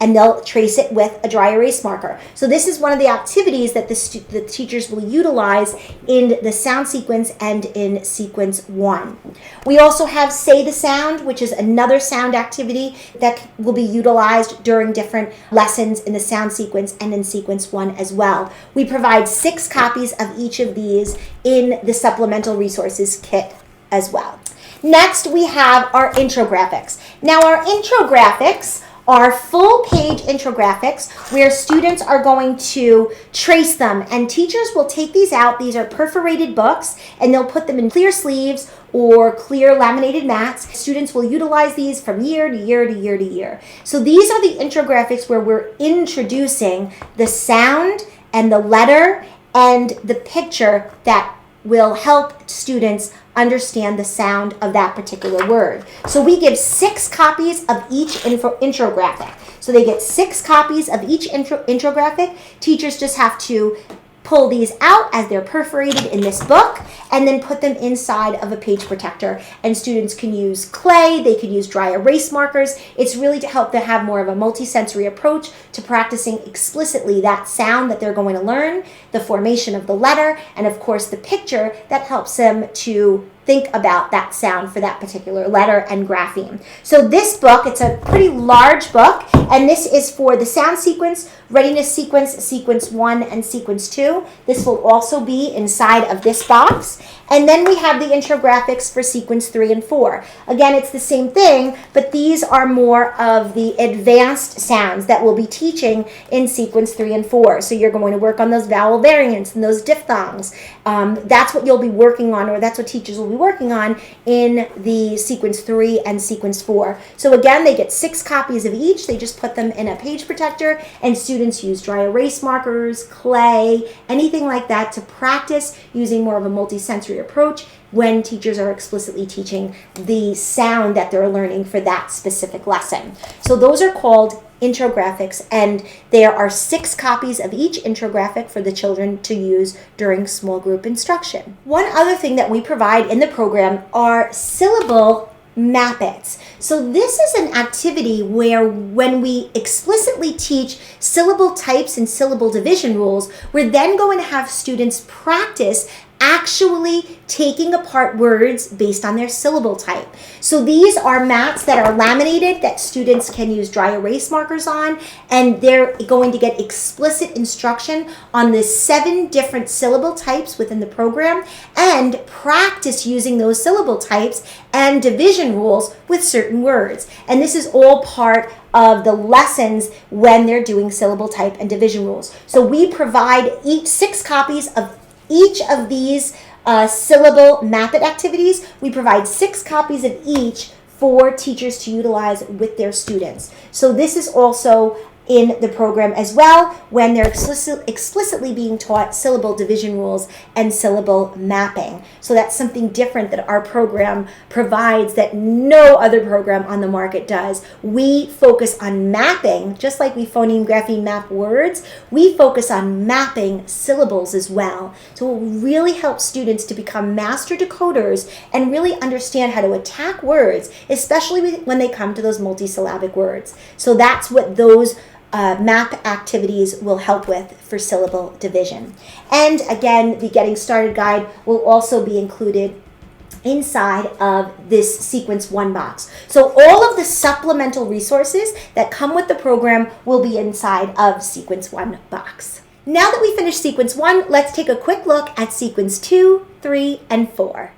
And they'll trace it with a dry erase marker. So this is one of the activities that the teachers will utilize in the sound sequence and in sequence 1. We also have Say the Sound, which is another sound activity that will be utilized during different lessons in the sound sequence and in sequence 1 as well. We provide 6 copies of each of these in the supplemental resources kit as well. Next, we have our infographics. Now, our infographics are full-page infographics where students are going to trace them, and teachers will take these out. These are perforated books, and they'll put them in clear sleeves or clear laminated mats. Students will utilize these from year to year to year to year. So these are the infographics where we're introducing the sound and the letter and the picture that will help students understand the sound of that particular word. So we give 6 copies of each infographic. So they get 6 copies of each infographic. Teachers just have to pull these out as they're perforated in this book and then put them inside of a page protector. And students can use clay, they can use dry erase markers. It's really to help them have more of a multisensory approach to practicing explicitly that sound that they're going to learn, the formation of the letter, and of course the picture that helps them to think about that sound for that particular letter and grapheme. So this book, it's a pretty large book, and this is for the sound sequence, readiness sequence, sequence 1 and sequence 2. This will also be inside of this box. And then we have the infographics for sequence 3 and 4. Again, it's the same thing, but these are more of the advanced sounds that we'll be teaching in sequence 3 and 4. So you're going to work on those vowel variants and those diphthongs. That's what you'll be working on, or that's what teachers will be working on in the sequence 3 and sequence 4. So again, they get 6 copies of each. They just put them in a page protector, and students use dry erase markers, clay, anything like that to practice using more of a multisensory approach when teachers are explicitly teaching the sound that they're learning for that specific lesson. So those are called infographics, and there are 6 copies of each infographic for the children to use during small group instruction. One other thing that we provide in the program are syllable map-its. So this is an activity where when we explicitly teach syllable types and syllable division rules, we're then going to have students practice actually taking apart words based on their syllable type. So these are mats that are laminated that students can use dry erase markers on, and they're going to get explicit instruction on the 7 different syllable types within the program and practice using those syllable types and division rules with certain words. And this is all part of the lessons when they're doing syllable type and division rules. So we provide each 6 copies of each of these syllable map-it activities. We provide 6 copies of each for teachers to utilize with their students. So this is also in the program as well when they're explicitly being taught syllable division rules and syllable mapping. So that's something different that our program provides that no other program on the market does. We focus on mapping, just like we phoneme grapheme map words, we focus on mapping syllables as well. So it will really help students to become master decoders and really understand how to attack words, especially when they come to those multisyllabic words. So that's what those map activities will help with for syllable division. And again, the Getting Started guide will also be included inside of this sequence 1 box. So all of the supplemental resources that come with the program will be inside of sequence 1 box. Now that we finished sequence 1, let's take a quick look at sequence 2, 3, and 4.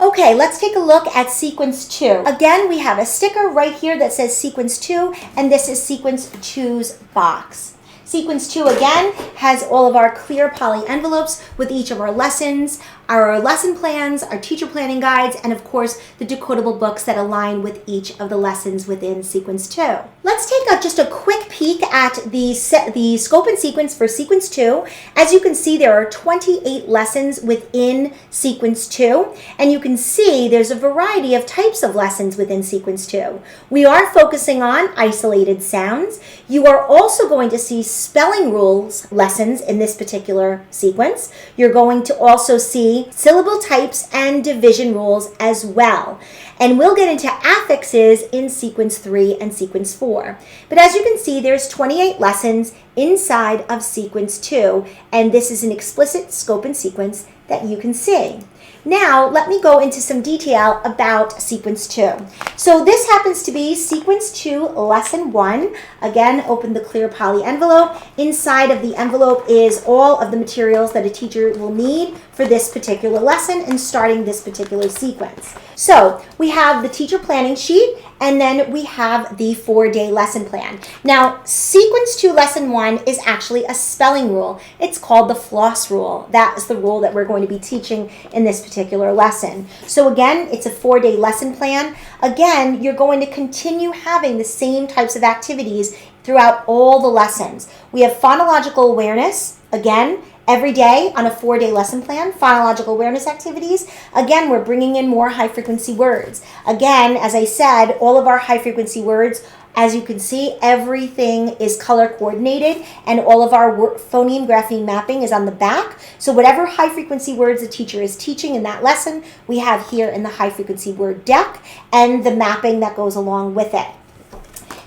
Okay, let's take a look at sequence 2. Again, we have a sticker right here that says sequence 2, and this is sequence 2's box. Sequence 2 again has all of our clear poly envelopes with each of our lessons, our lesson plans, our teacher planning guides, and of course the decodable books that align with each of the lessons within sequence 2. Let's take just a quick peek at the scope and sequence for sequence 2. As you can see, there are 28 lessons within sequence 2, and you can see there's a variety of types of lessons within sequence 2. We are focusing on isolated sounds. You are also going to see spelling rules lessons in this particular sequence. You're going to also see syllable types and division rules as well. And we'll get into affixes in sequence 3 and sequence 4. But as you can see, there's 28 lessons inside of sequence 2, and this is an explicit scope and sequence that you can see. Now, let me go into some detail about sequence 2. So this happens to be sequence 2, lesson 1. Again, open the clear poly envelope. Inside of the envelope is all of the materials that a teacher will need for this particular lesson and starting this particular sequence. So we have the teacher planning sheet, and then we have the 4-day lesson plan. Now, sequence 2, lesson 1 is actually a spelling rule. It's called the floss rule. That is the rule that we're going to be teaching in this particular lesson. So again, it's a 4-day lesson plan. Again, you're going to continue having the same types of activities throughout all the lessons. We have phonological awareness, again, every day on a 4-day lesson plan, phonological awareness activities. Again, we're bringing in more high-frequency words. Again, as I said, all of our high-frequency words, as you can see, everything is color coordinated, and all of our phoneme grapheme mapping is on the back. So whatever high-frequency words the teacher is teaching in that lesson, we have here in the high-frequency word deck and the mapping that goes along with it.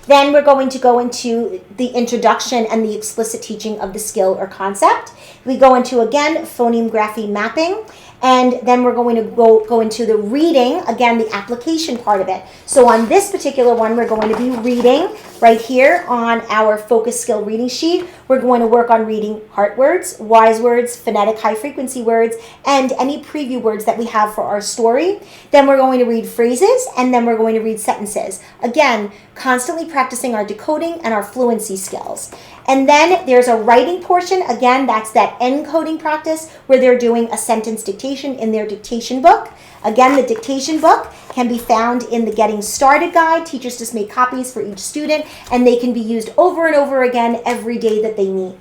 Then we're going to go into the introduction and the explicit teaching of the skill or concept. We go into, again, phoneme grapheme mapping. And then we're going to go into the reading, again, the application part of it. So on this particular one, we're going to be reading right here on our focus skill reading sheet. We're going to work on reading heart words, wise words, phonetic high frequency words, and any preview words that we have for our story. Then we're going to read phrases, and then we're going to read sentences. Again, constantly practicing our decoding and our fluency skills. And then there's a writing portion. Again, that's that encoding practice where they're doing a sentence dictation in their dictation book. Again, the dictation book can be found in the Getting Started guide. Teachers just make copies for each student, and they can be used over and over again every day that they meet.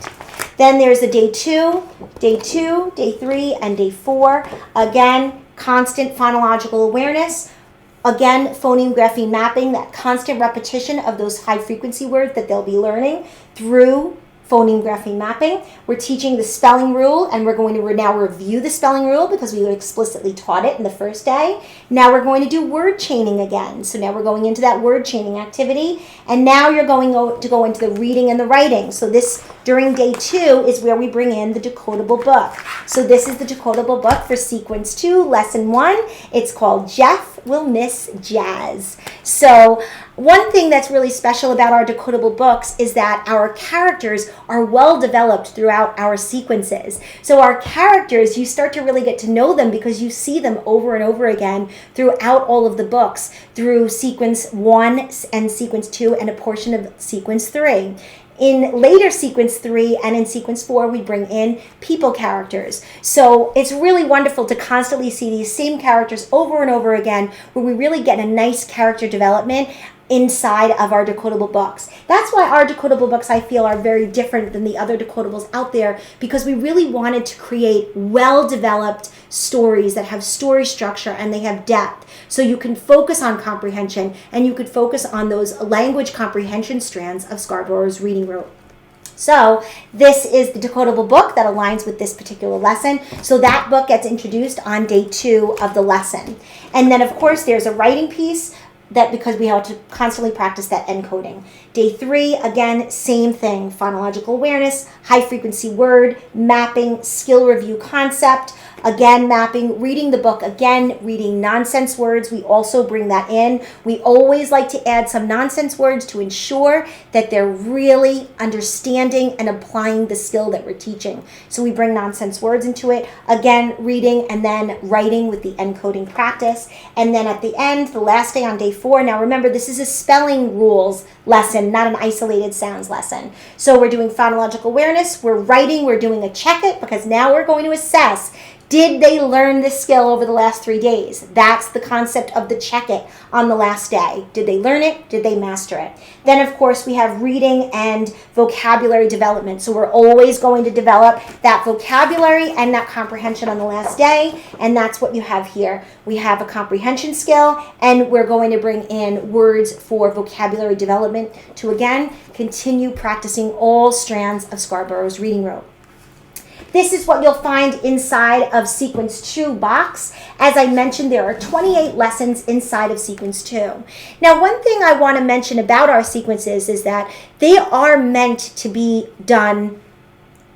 Then there's the day 2, day 3, and day 4. Again, constant phonological awareness. Again, phoneme grapheme mapping, that constant repetition of those high frequency words that they'll be learning through phoneme grapheme mapping. We're teaching the spelling rule, and we're going to now review the spelling rule because we explicitly taught it in the first day. Now we're going to do word chaining again. So now we're going into that word chaining activity, and now you're going to go into the reading and the writing. So this, during day 2, is where we bring in the decodable book. So this is the decodable book for sequence 2, lesson 1. It's called Jeff Will Miss Jazz. So one thing that's really special about our decodable books is that our characters are well developed throughout our sequences. So our characters, you start to really get to know them because you see them over and over again throughout all of the books, through sequence 1 and sequence 2 and a portion of sequence 3. In later sequence 3 and in sequence 4, we bring in people characters. So it's really wonderful to constantly see these same characters over and over again, where we really get a nice character development inside of our decodable books. That's why our decodable books, I feel, are very different than the other decodables out there, because we really wanted to create well-developed stories that have story structure and they have depth. So you can focus on comprehension, and you could focus on those language comprehension strands of Scarborough's reading route. So this is the decodable book that aligns with this particular lesson. So that book gets introduced on day 2 of the lesson. And then, of course, there's a writing piece, that because we have to constantly practice that encoding. Day 3, again, same thing, phonological awareness, high frequency word, mapping, skill review concept, again, mapping, reading the book, again, reading nonsense words. We also bring that in. We always like to add some nonsense words to ensure that they're really understanding and applying the skill that we're teaching. So we bring nonsense words into it. Again, reading and then writing with the encoding practice. And then at the end, the last day on day 4, now remember, this is a spelling rules lesson, not an isolated sounds lesson. So we're doing phonological awareness, we're writing, we're doing a check it, because now we're going to assess, did they learn this skill over the last 3 days? That's the concept of the check it on the last day. Did they learn it? Did they master it? Then, of course, we have reading and vocabulary development. So we're always going to develop that vocabulary and that comprehension on the last day, and that's what you have here. We have a comprehension skill, and we're going to bring in words for vocabulary development to, again, continue practicing all strands of Scarborough's reading route. This is what you'll find inside of Sequence 2 box. As I mentioned, there are 28 lessons inside of Sequence 2. Now, one thing I want to mention about our sequences is that they are meant to be done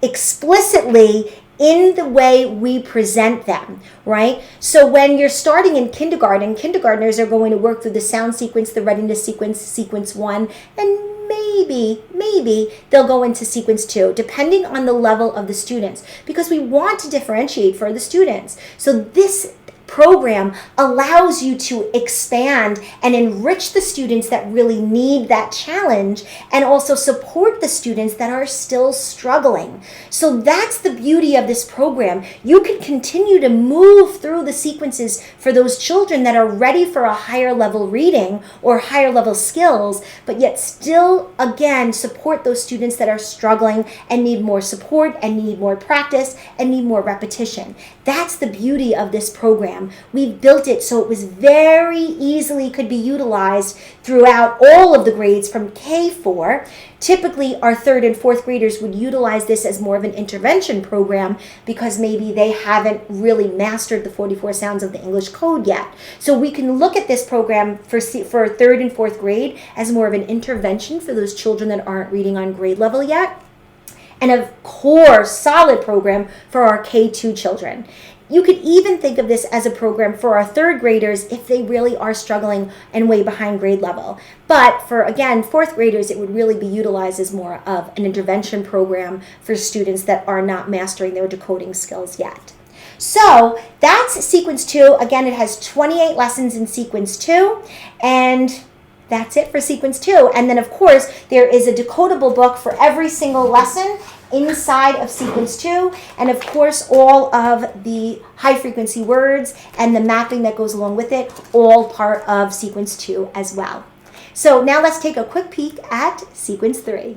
explicitly in the way we present them, right? So when you're starting in kindergarten, kindergartners are going to work through the sound sequence, the readiness sequence, sequence 1, and maybe they'll go into sequence 2, depending on the level of the students, because we want to differentiate for the students. So this program allows you to expand and enrich the students that really need that challenge, and also support the students that are still struggling. So that's the beauty of this program. You can continue to move through the sequences for those children that are ready for a higher level reading or higher level skills, but yet still, again, support those students that are struggling and need more support and need more practice and need more repetition. That's the beauty of this program. We've built it so it was very easily could be utilized throughout all of the grades from K4. Typically, our 3rd and 4th graders would utilize this as more of an intervention program because maybe they haven't really mastered the 44 sounds of the English code yet. So we can look at this program for 3rd and 4th grade as more of an intervention for those children that aren't reading on grade level yet, and a core solid program for our K2 children. You could even think of this as a program for our third graders if they really are struggling and way behind grade level. But for, again, fourth graders, it would really be utilized as more of an intervention program for students that are not mastering their decoding skills yet. So that's Sequence 2. Again, it has 28 lessons in Sequence 2, and that's it for Sequence 2. And then, of course, there is a decodable book for every single lesson inside of Sequence 2, and of course all of the high frequency words and the mapping that goes along with it, all part of Sequence 2 as well. So now let's take a quick peek at Sequence 3.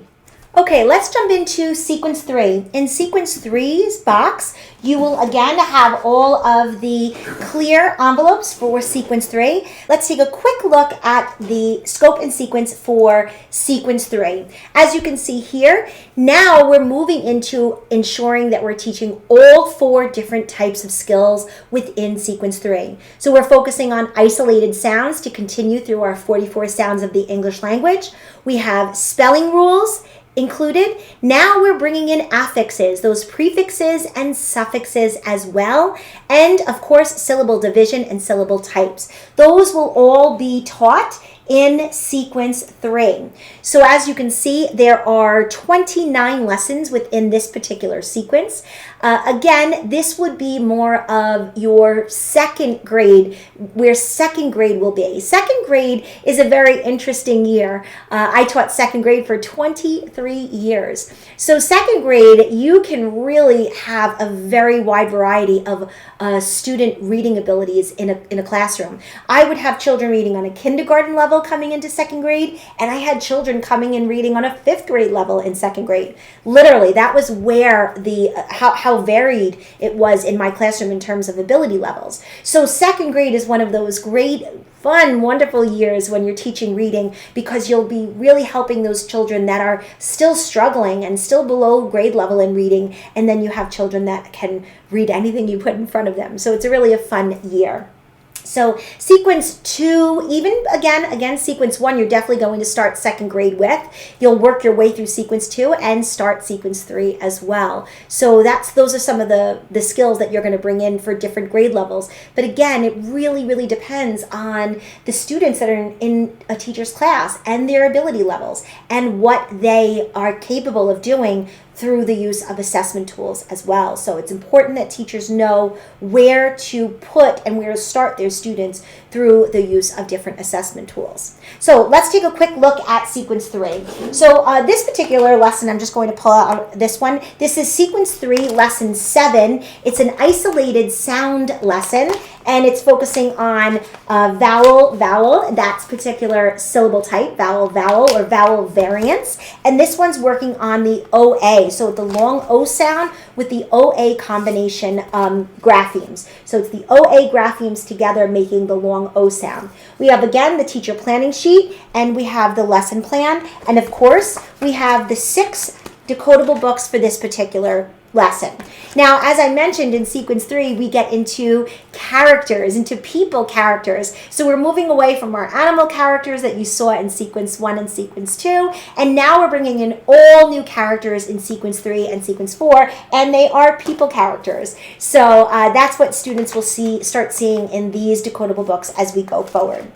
Okay, let's jump into Sequence 3. In Sequence 3's box, you will again have all of the clear envelopes for Sequence 3. Let's take a quick look at the scope and sequence for Sequence 3. As you can see here, now we're moving into ensuring that we're teaching all 4 different types of skills within Sequence 3. So we're focusing on isolated sounds to continue through our 44 sounds of the English language. We have spelling rules included. Now we're bringing in affixes, those prefixes and suffixes as well, and of course syllable division and syllable types. Those will all be taught in Sequence 3. So as you can see, there are 29 lessons within this particular sequence. Again, this would be more of your second grade, where second grade will be. Second grade is a very interesting year. I taught second grade for 23 years. So second grade, you can really have a very wide variety of student reading abilities in a classroom. I would have children reading on a kindergarten level coming into second grade, and I had children coming in reading on a 5th grade level in second grade. Literally, that was where the how varied it was in my classroom in terms of ability levels. So second grade is one of those great, fun, wonderful years when you're teaching reading, because you'll be really helping those children that are still struggling and still below grade level in reading, and then you have children that can read anything you put in front of them. So it's really a fun year. So Sequence 2, even again, Sequence 1, you're definitely going to start second grade with. You'll work your way through Sequence 2 and start Sequence 3 as well. So those are some of the skills that you're going to bring in for different grade levels. But again, it really, really depends on the students that are in a teacher's class and their ability levels and what they are capable of doing through the use of assessment tools as well. So it's important that teachers know where to put and where to start their students through the use of different assessment tools. So let's take a quick look at Sequence 3. So this particular lesson, I'm just going to pull out this one. This is Sequence 3, Lesson 7. It's an isolated sound lesson, and it's focusing on vowel, that's particular syllable type, vowel, or vowel variants. And this one's working on the OA, so the long O sound with the OA combination graphemes. So it's the OA graphemes together making the long O sound. We have, again, the teacher planning sheet, and we have the lesson plan. And of course, we have the 6 decodable books for this particular lesson. Now, as I mentioned, in Sequence 3, we get into characters, into people characters. So we're moving away from our animal characters that you saw in Sequence 1 and Sequence 2, and now we're bringing in all new characters in Sequence 3 and Sequence 4, and they are people characters. So that's what students will start seeing in these decodable books as we go forward.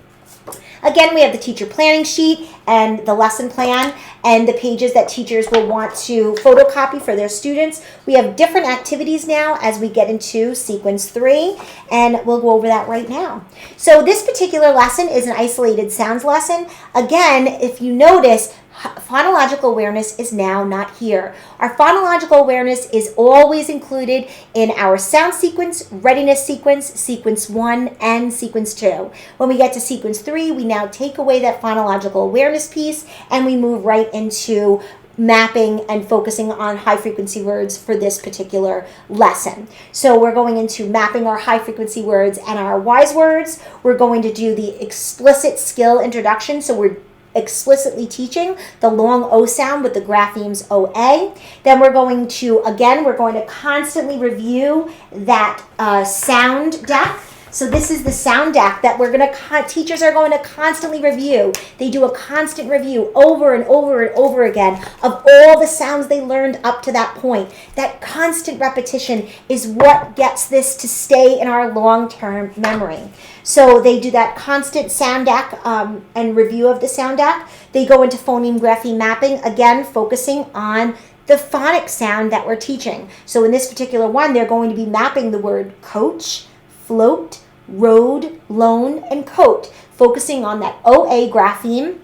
Again, we have the teacher planning sheet and the lesson plan and the pages that teachers will want to photocopy for their students. We have different activities now as we get into Sequence 3, and we'll go over that right now. So this particular lesson is an isolated sounds lesson. Again, if you notice, phonological awareness is now not here. Our phonological awareness is always included in our sound sequence, readiness sequence, Sequence 1, and Sequence 2. When we get to Sequence 3, we now take away that phonological awareness piece, and we move right into mapping and focusing on high frequency words for this particular lesson. So we're going into mapping our high frequency words and our wise words. We're going to do the explicit skill introduction. So we're explicitly teaching the long O sound with the graphemes OA. Then we're going to constantly review that sound deck So this is the sound deck that teachers are going to constantly review. They do a constant review over and over and over again of all the sounds they learned up to that point. That constant repetition is what gets this to stay in our long-term memory. So they do that constant sound deck and review of the sound deck. They go into phoneme grapheme mapping, again focusing on the phonics sound that we're teaching. So in this particular one, they're going to be mapping the word coach, float, road, loan, and coat, focusing on that OA grapheme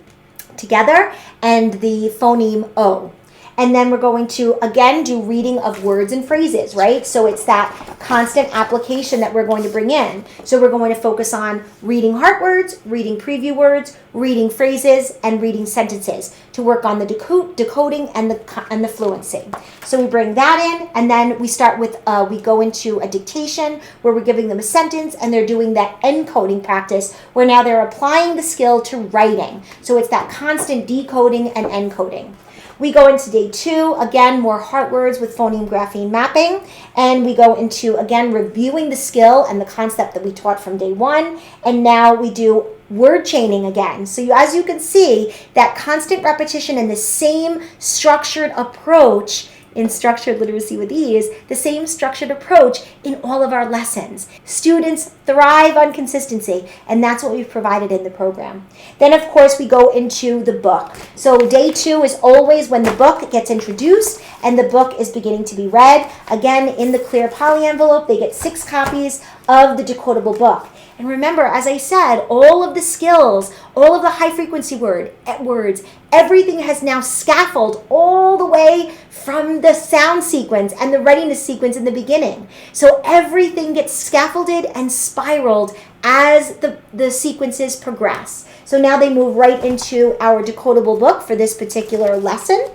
together and the phoneme O. And then we're going to, again, do reading of words and phrases, right? So it's that constant application that we're going to bring in. So we're going to focus on reading heart words, reading preview words, reading phrases, and reading sentences to work on the decoding and the fluency. So we bring that in, and then we start with, we go into a dictation where we're giving them a sentence, and they're doing that encoding practice where now they're applying the skill to writing. So it's that constant decoding and encoding. We go into day 2, again, more heart words with phoneme grapheme mapping. And we go into, again, reviewing the skill and the concept that we taught from day 1. And now we do word chaining again. So as you can see, that constant repetition and the same structured approach in Structured Literacy with E.A.S.E, the same structured approach in all of our lessons. Students thrive on consistency, and that's what we've provided in the program. Then, of course, we go into the book. So day 2 is always when the book gets introduced and the book is beginning to be read. Again, in the clear poly envelope, they get 6 copies of the decodable book. And remember, as I said, all of the skills, all of the high-frequency words, everything has now scaffolded all the way from the sound sequence and the readiness sequence in the beginning. So everything gets scaffolded and spiraled as the sequences progress. So now they move right into our decodable book for this particular lesson.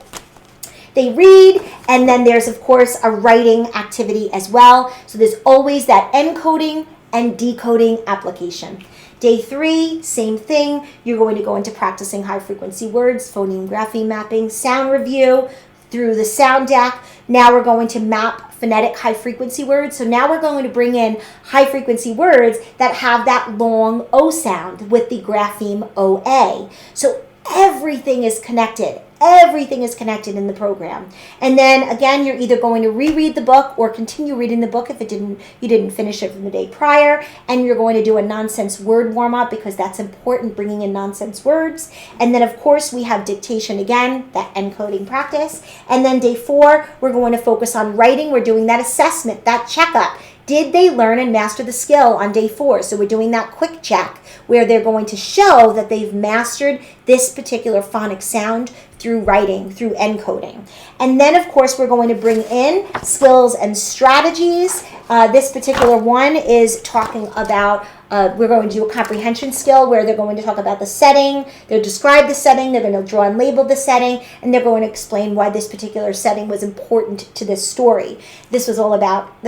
They read, and then there's, of course, a writing activity as well. So there's always that encoding and decoding application. Day 3, same thing. You're going to go into practicing high-frequency words, phoneme grapheme mapping, sound review through the sound deck. Now we're going to map phonetic high-frequency words. So now we're going to bring in high-frequency words that have that long O sound with the grapheme OA. So everything is connected. Everything is connected in the program. And then again, you're either going to reread the book or continue reading the book if you didn't finish it from the day prior, and you're going to do a nonsense word warm-up because that's important, bringing in nonsense words. And then of course we have dictation again, that encoding practice. And then day 4, we're going to focus on writing. We're doing that assessment, that checkup. Did they learn and master the skill on day 4? So we're doing that quick check where they're going to show that they've mastered this particular phonic sound through writing, through encoding. And then, of course, we're going to bring in skills and strategies. This particular one is talking about, we're going to do a comprehension skill where they're going to talk about the setting, they'll describe the setting, they're going to draw and label the setting, and they're going to explain why this particular setting was important to this story. This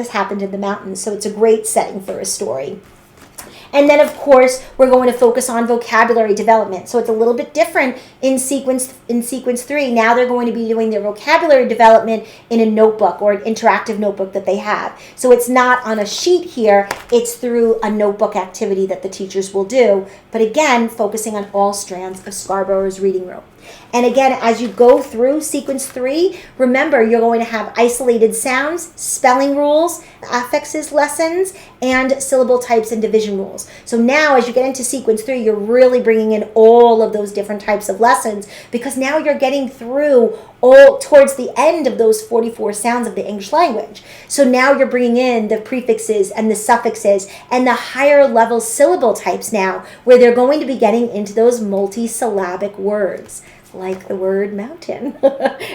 happened in the mountains, so it's a great setting for a story. And then, of course, we're going to focus on vocabulary development. So it's a little bit different in sequence 3. Now they're going to be doing their vocabulary development in a notebook or an interactive notebook that they have. So it's not on a sheet here. It's through a notebook activity that the teachers will do. But again, focusing on all strands of Scarborough's reading room. And again, as you go through sequence 3, remember you're going to have isolated sounds, spelling rules, affixes lessons, and syllable types and division rules. So now as you get into sequence 3, you're really bringing in all of those different types of lessons because now you're getting through all towards the end of those 44 sounds of the English language. So now you're bringing in the prefixes and the suffixes and the higher level syllable types now where they're going to be getting into those multisyllabic words, like the word mountain,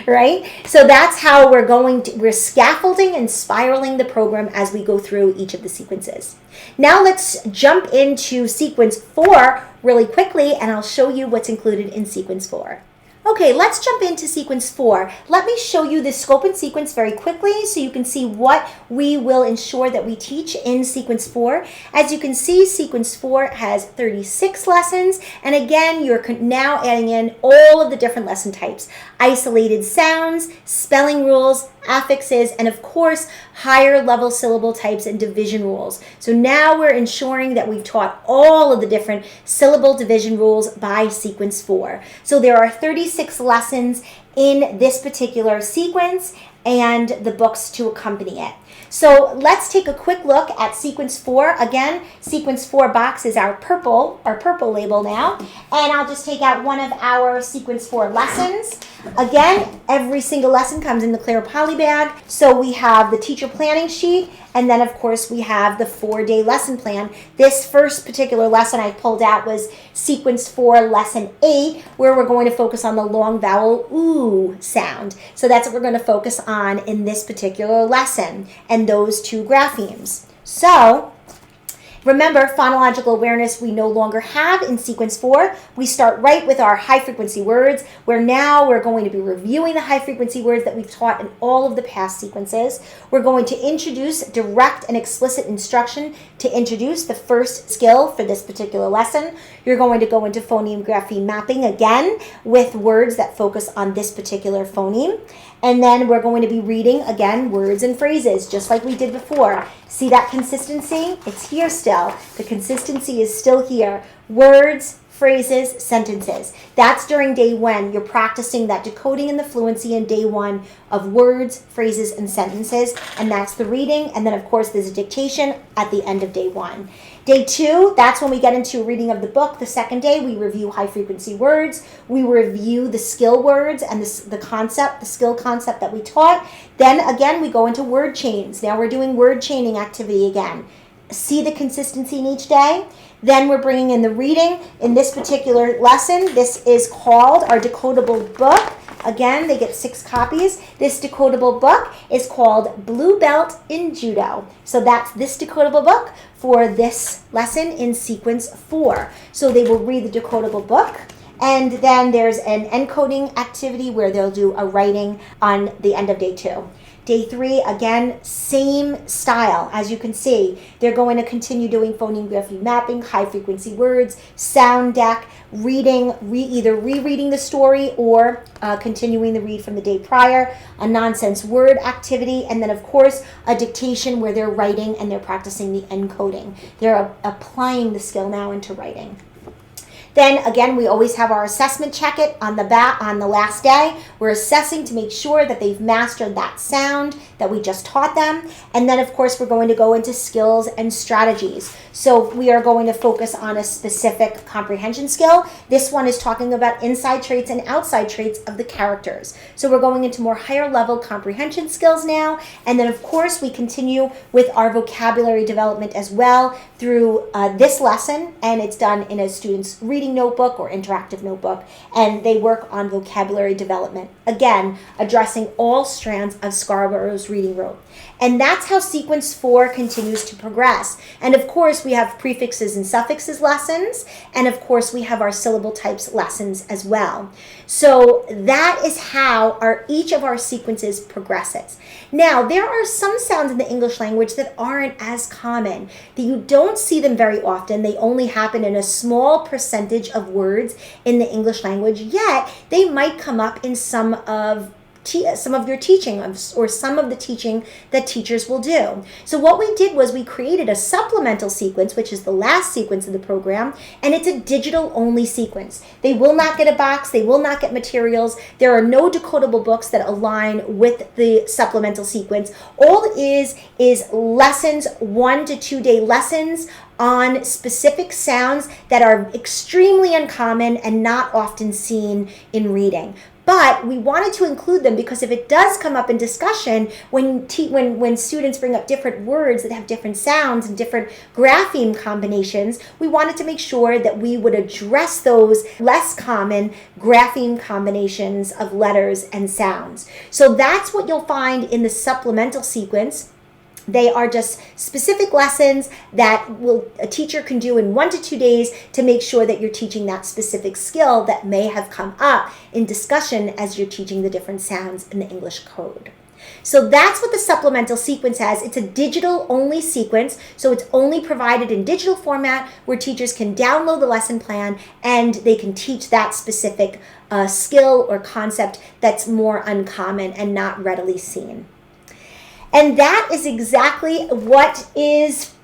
right? So that's how we're scaffolding and spiraling the program as we go through each of the sequences. Now let's jump into sequence 4 really quickly, and I'll show you what's included in sequence 4. Okay, let's jump into sequence 4. Let me show you the scope and sequence very quickly so you can see what we will ensure that we teach in sequence 4. As you can see, sequence 4 has 36 lessons, and again, you're now adding in all of the different lesson types: isolated sounds, spelling rules, affixes, and of course, higher level syllable types and division rules. So now we're ensuring that we've taught all of the different syllable division rules by sequence 4. So there are 36 lessons in this particular sequence and the books to accompany it. So let's take a quick look at sequence 4. Again, sequence 4 box is our purple label now. And I'll just take out one of our sequence 4 lessons. Again, every single lesson comes in the clear poly bag. So we have the teacher planning sheet, and then of course we have the 4-day lesson plan. This first particular lesson I pulled out was sequence 4, lesson 8, where we're going to focus on the long vowel OO sound. So that's what we're going to focus on in this particular lesson, and those 2 graphemes. So remember, phonological awareness we no longer have in sequence 4. We start right with our high frequency words, where now we're going to be reviewing the high frequency words that we've taught in all of the past sequences. We're going to introduce direct and explicit instruction to introduce the first skill for this particular lesson. You're going to go into phoneme grapheme mapping again with words that focus on this particular phoneme. And then we're going to be reading, again, words and phrases, just like we did before. See that consistency? It's here still. The consistency is still here. Words, phrases, sentences. That's during day 1. You're practicing that decoding and the fluency in day 1 of words, phrases, and sentences. And that's the reading. And then, of course, there's a dictation at the end of day 1. Day 2, that's when we get into reading of the book. The second day, we review high-frequency words. We review the skill words and the skill concept that we taught. Then, again, we go into word chains. Now we're doing word chaining activity again. See the consistency in each day. Then we're bringing in the reading. In this particular lesson, this is called our decodable book. Again, they get 6 copies. This decodable book is called Blue Belt in Judo. So that's this decodable book for this lesson in sequence 4. So they will read the decodable book. And then there's an encoding activity where they'll do a writing on the end of day 2. Day 3, again, same style. As you can see, they're going to continue doing phoneme grapheme mapping, high-frequency words, sound deck, reading, either rereading the story or continuing the read from the day prior, a nonsense word activity, and then, of course, a dictation where they're writing and they're practicing the encoding. They're applying the skill now into writing. Then again, we always have our assessment check-it on the last day. We're assessing to make sure that they've mastered that sound that we just taught them. And then, of course, we're going to go into skills and strategies. So we are going to focus on a specific comprehension skill. This one is talking about inside traits and outside traits of the characters. So we're going into more higher level comprehension skills now. And then, of course, we continue with our vocabulary development as well through this lesson. And it's done in a student's reading notebook or interactive notebook. And they work on vocabulary development. Again, addressing all strands of Scarborough's reading rope. And that's how sequence 4 continues to progress. And of course, we have prefixes and suffixes lessons. And of course, we have our syllable types lessons as well. So that is how each of our sequences progresses. Now, there are some sounds in the English language that aren't as common, that you don't see them very often. They only happen in a small percentage of words in the English language, yet they might come up in some of your teaching or some of the teaching that teachers will do. So what we did was we created a supplemental sequence, which is the last sequence of the program, and it's a digital only sequence. They will not get a box, they will not get materials. There are no decodable books that align with the supplemental sequence. All it is lessons, 1 to 2 day lessons on specific sounds that are extremely uncommon and not often seen in reading. But we wanted to include them because if it does come up in discussion, when students bring up different words that have different sounds and different grapheme combinations, we wanted to make sure that we would address those less common grapheme combinations of letters and sounds. So that's what you'll find in the supplemental sequence. They are just specific lessons that a teacher can do in 1 to 2 days to make sure that you're teaching that specific skill that may have come up in discussion as you're teaching the different sounds in the English code. So that's what the supplemental sequence has. It's a digital only sequence, so it's only provided in digital format where teachers can download the lesson plan and they can teach that specific skill or concept that's more uncommon and not readily seen. And that is exactly what is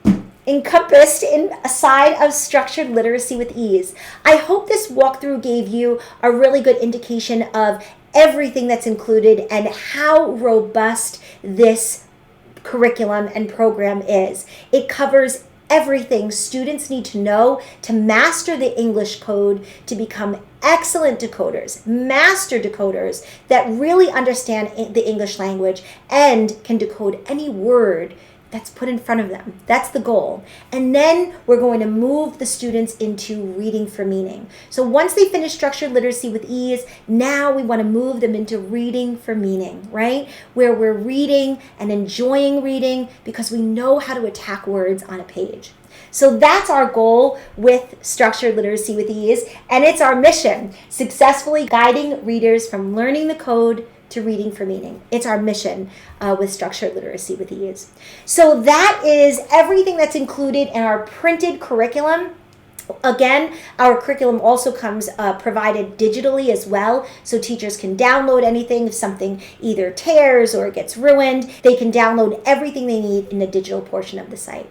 encompassed in a side of structured literacy with ease. I hope this walkthrough gave you a really good indication of everything that's included and how robust this curriculum and program is. It covers everything students need to know to master the English code, to become excellent decoders, master decoders that really understand the English language and can decode any word that's put in front of them. That's the goal. And then we're going to move the students into reading for meaning. So once they finish structured literacy with ease, now we want to move them into reading for meaning, right? Where we're reading and enjoying reading because we know how to attack words on a page. So that's our goal with structured literacy with ease, and it's our mission, successfully guiding readers from learning the code to reading for meaning. It's our mission with structured literacy with ease. So that is everything that's included in our printed curriculum. Again, our curriculum also comes provided digitally as well, so teachers can download anything. If something either tears or gets ruined, they can download everything they need in the digital portion of the site.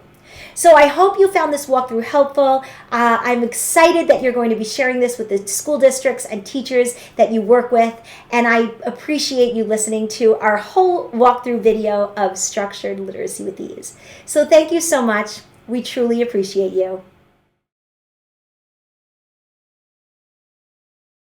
So I hope you found this walkthrough helpful. I'm excited that you're going to be sharing this with the school districts and teachers that you work with, and I appreciate you listening to our whole walkthrough video of structured literacy with ease. So thank you so much. We truly appreciate you.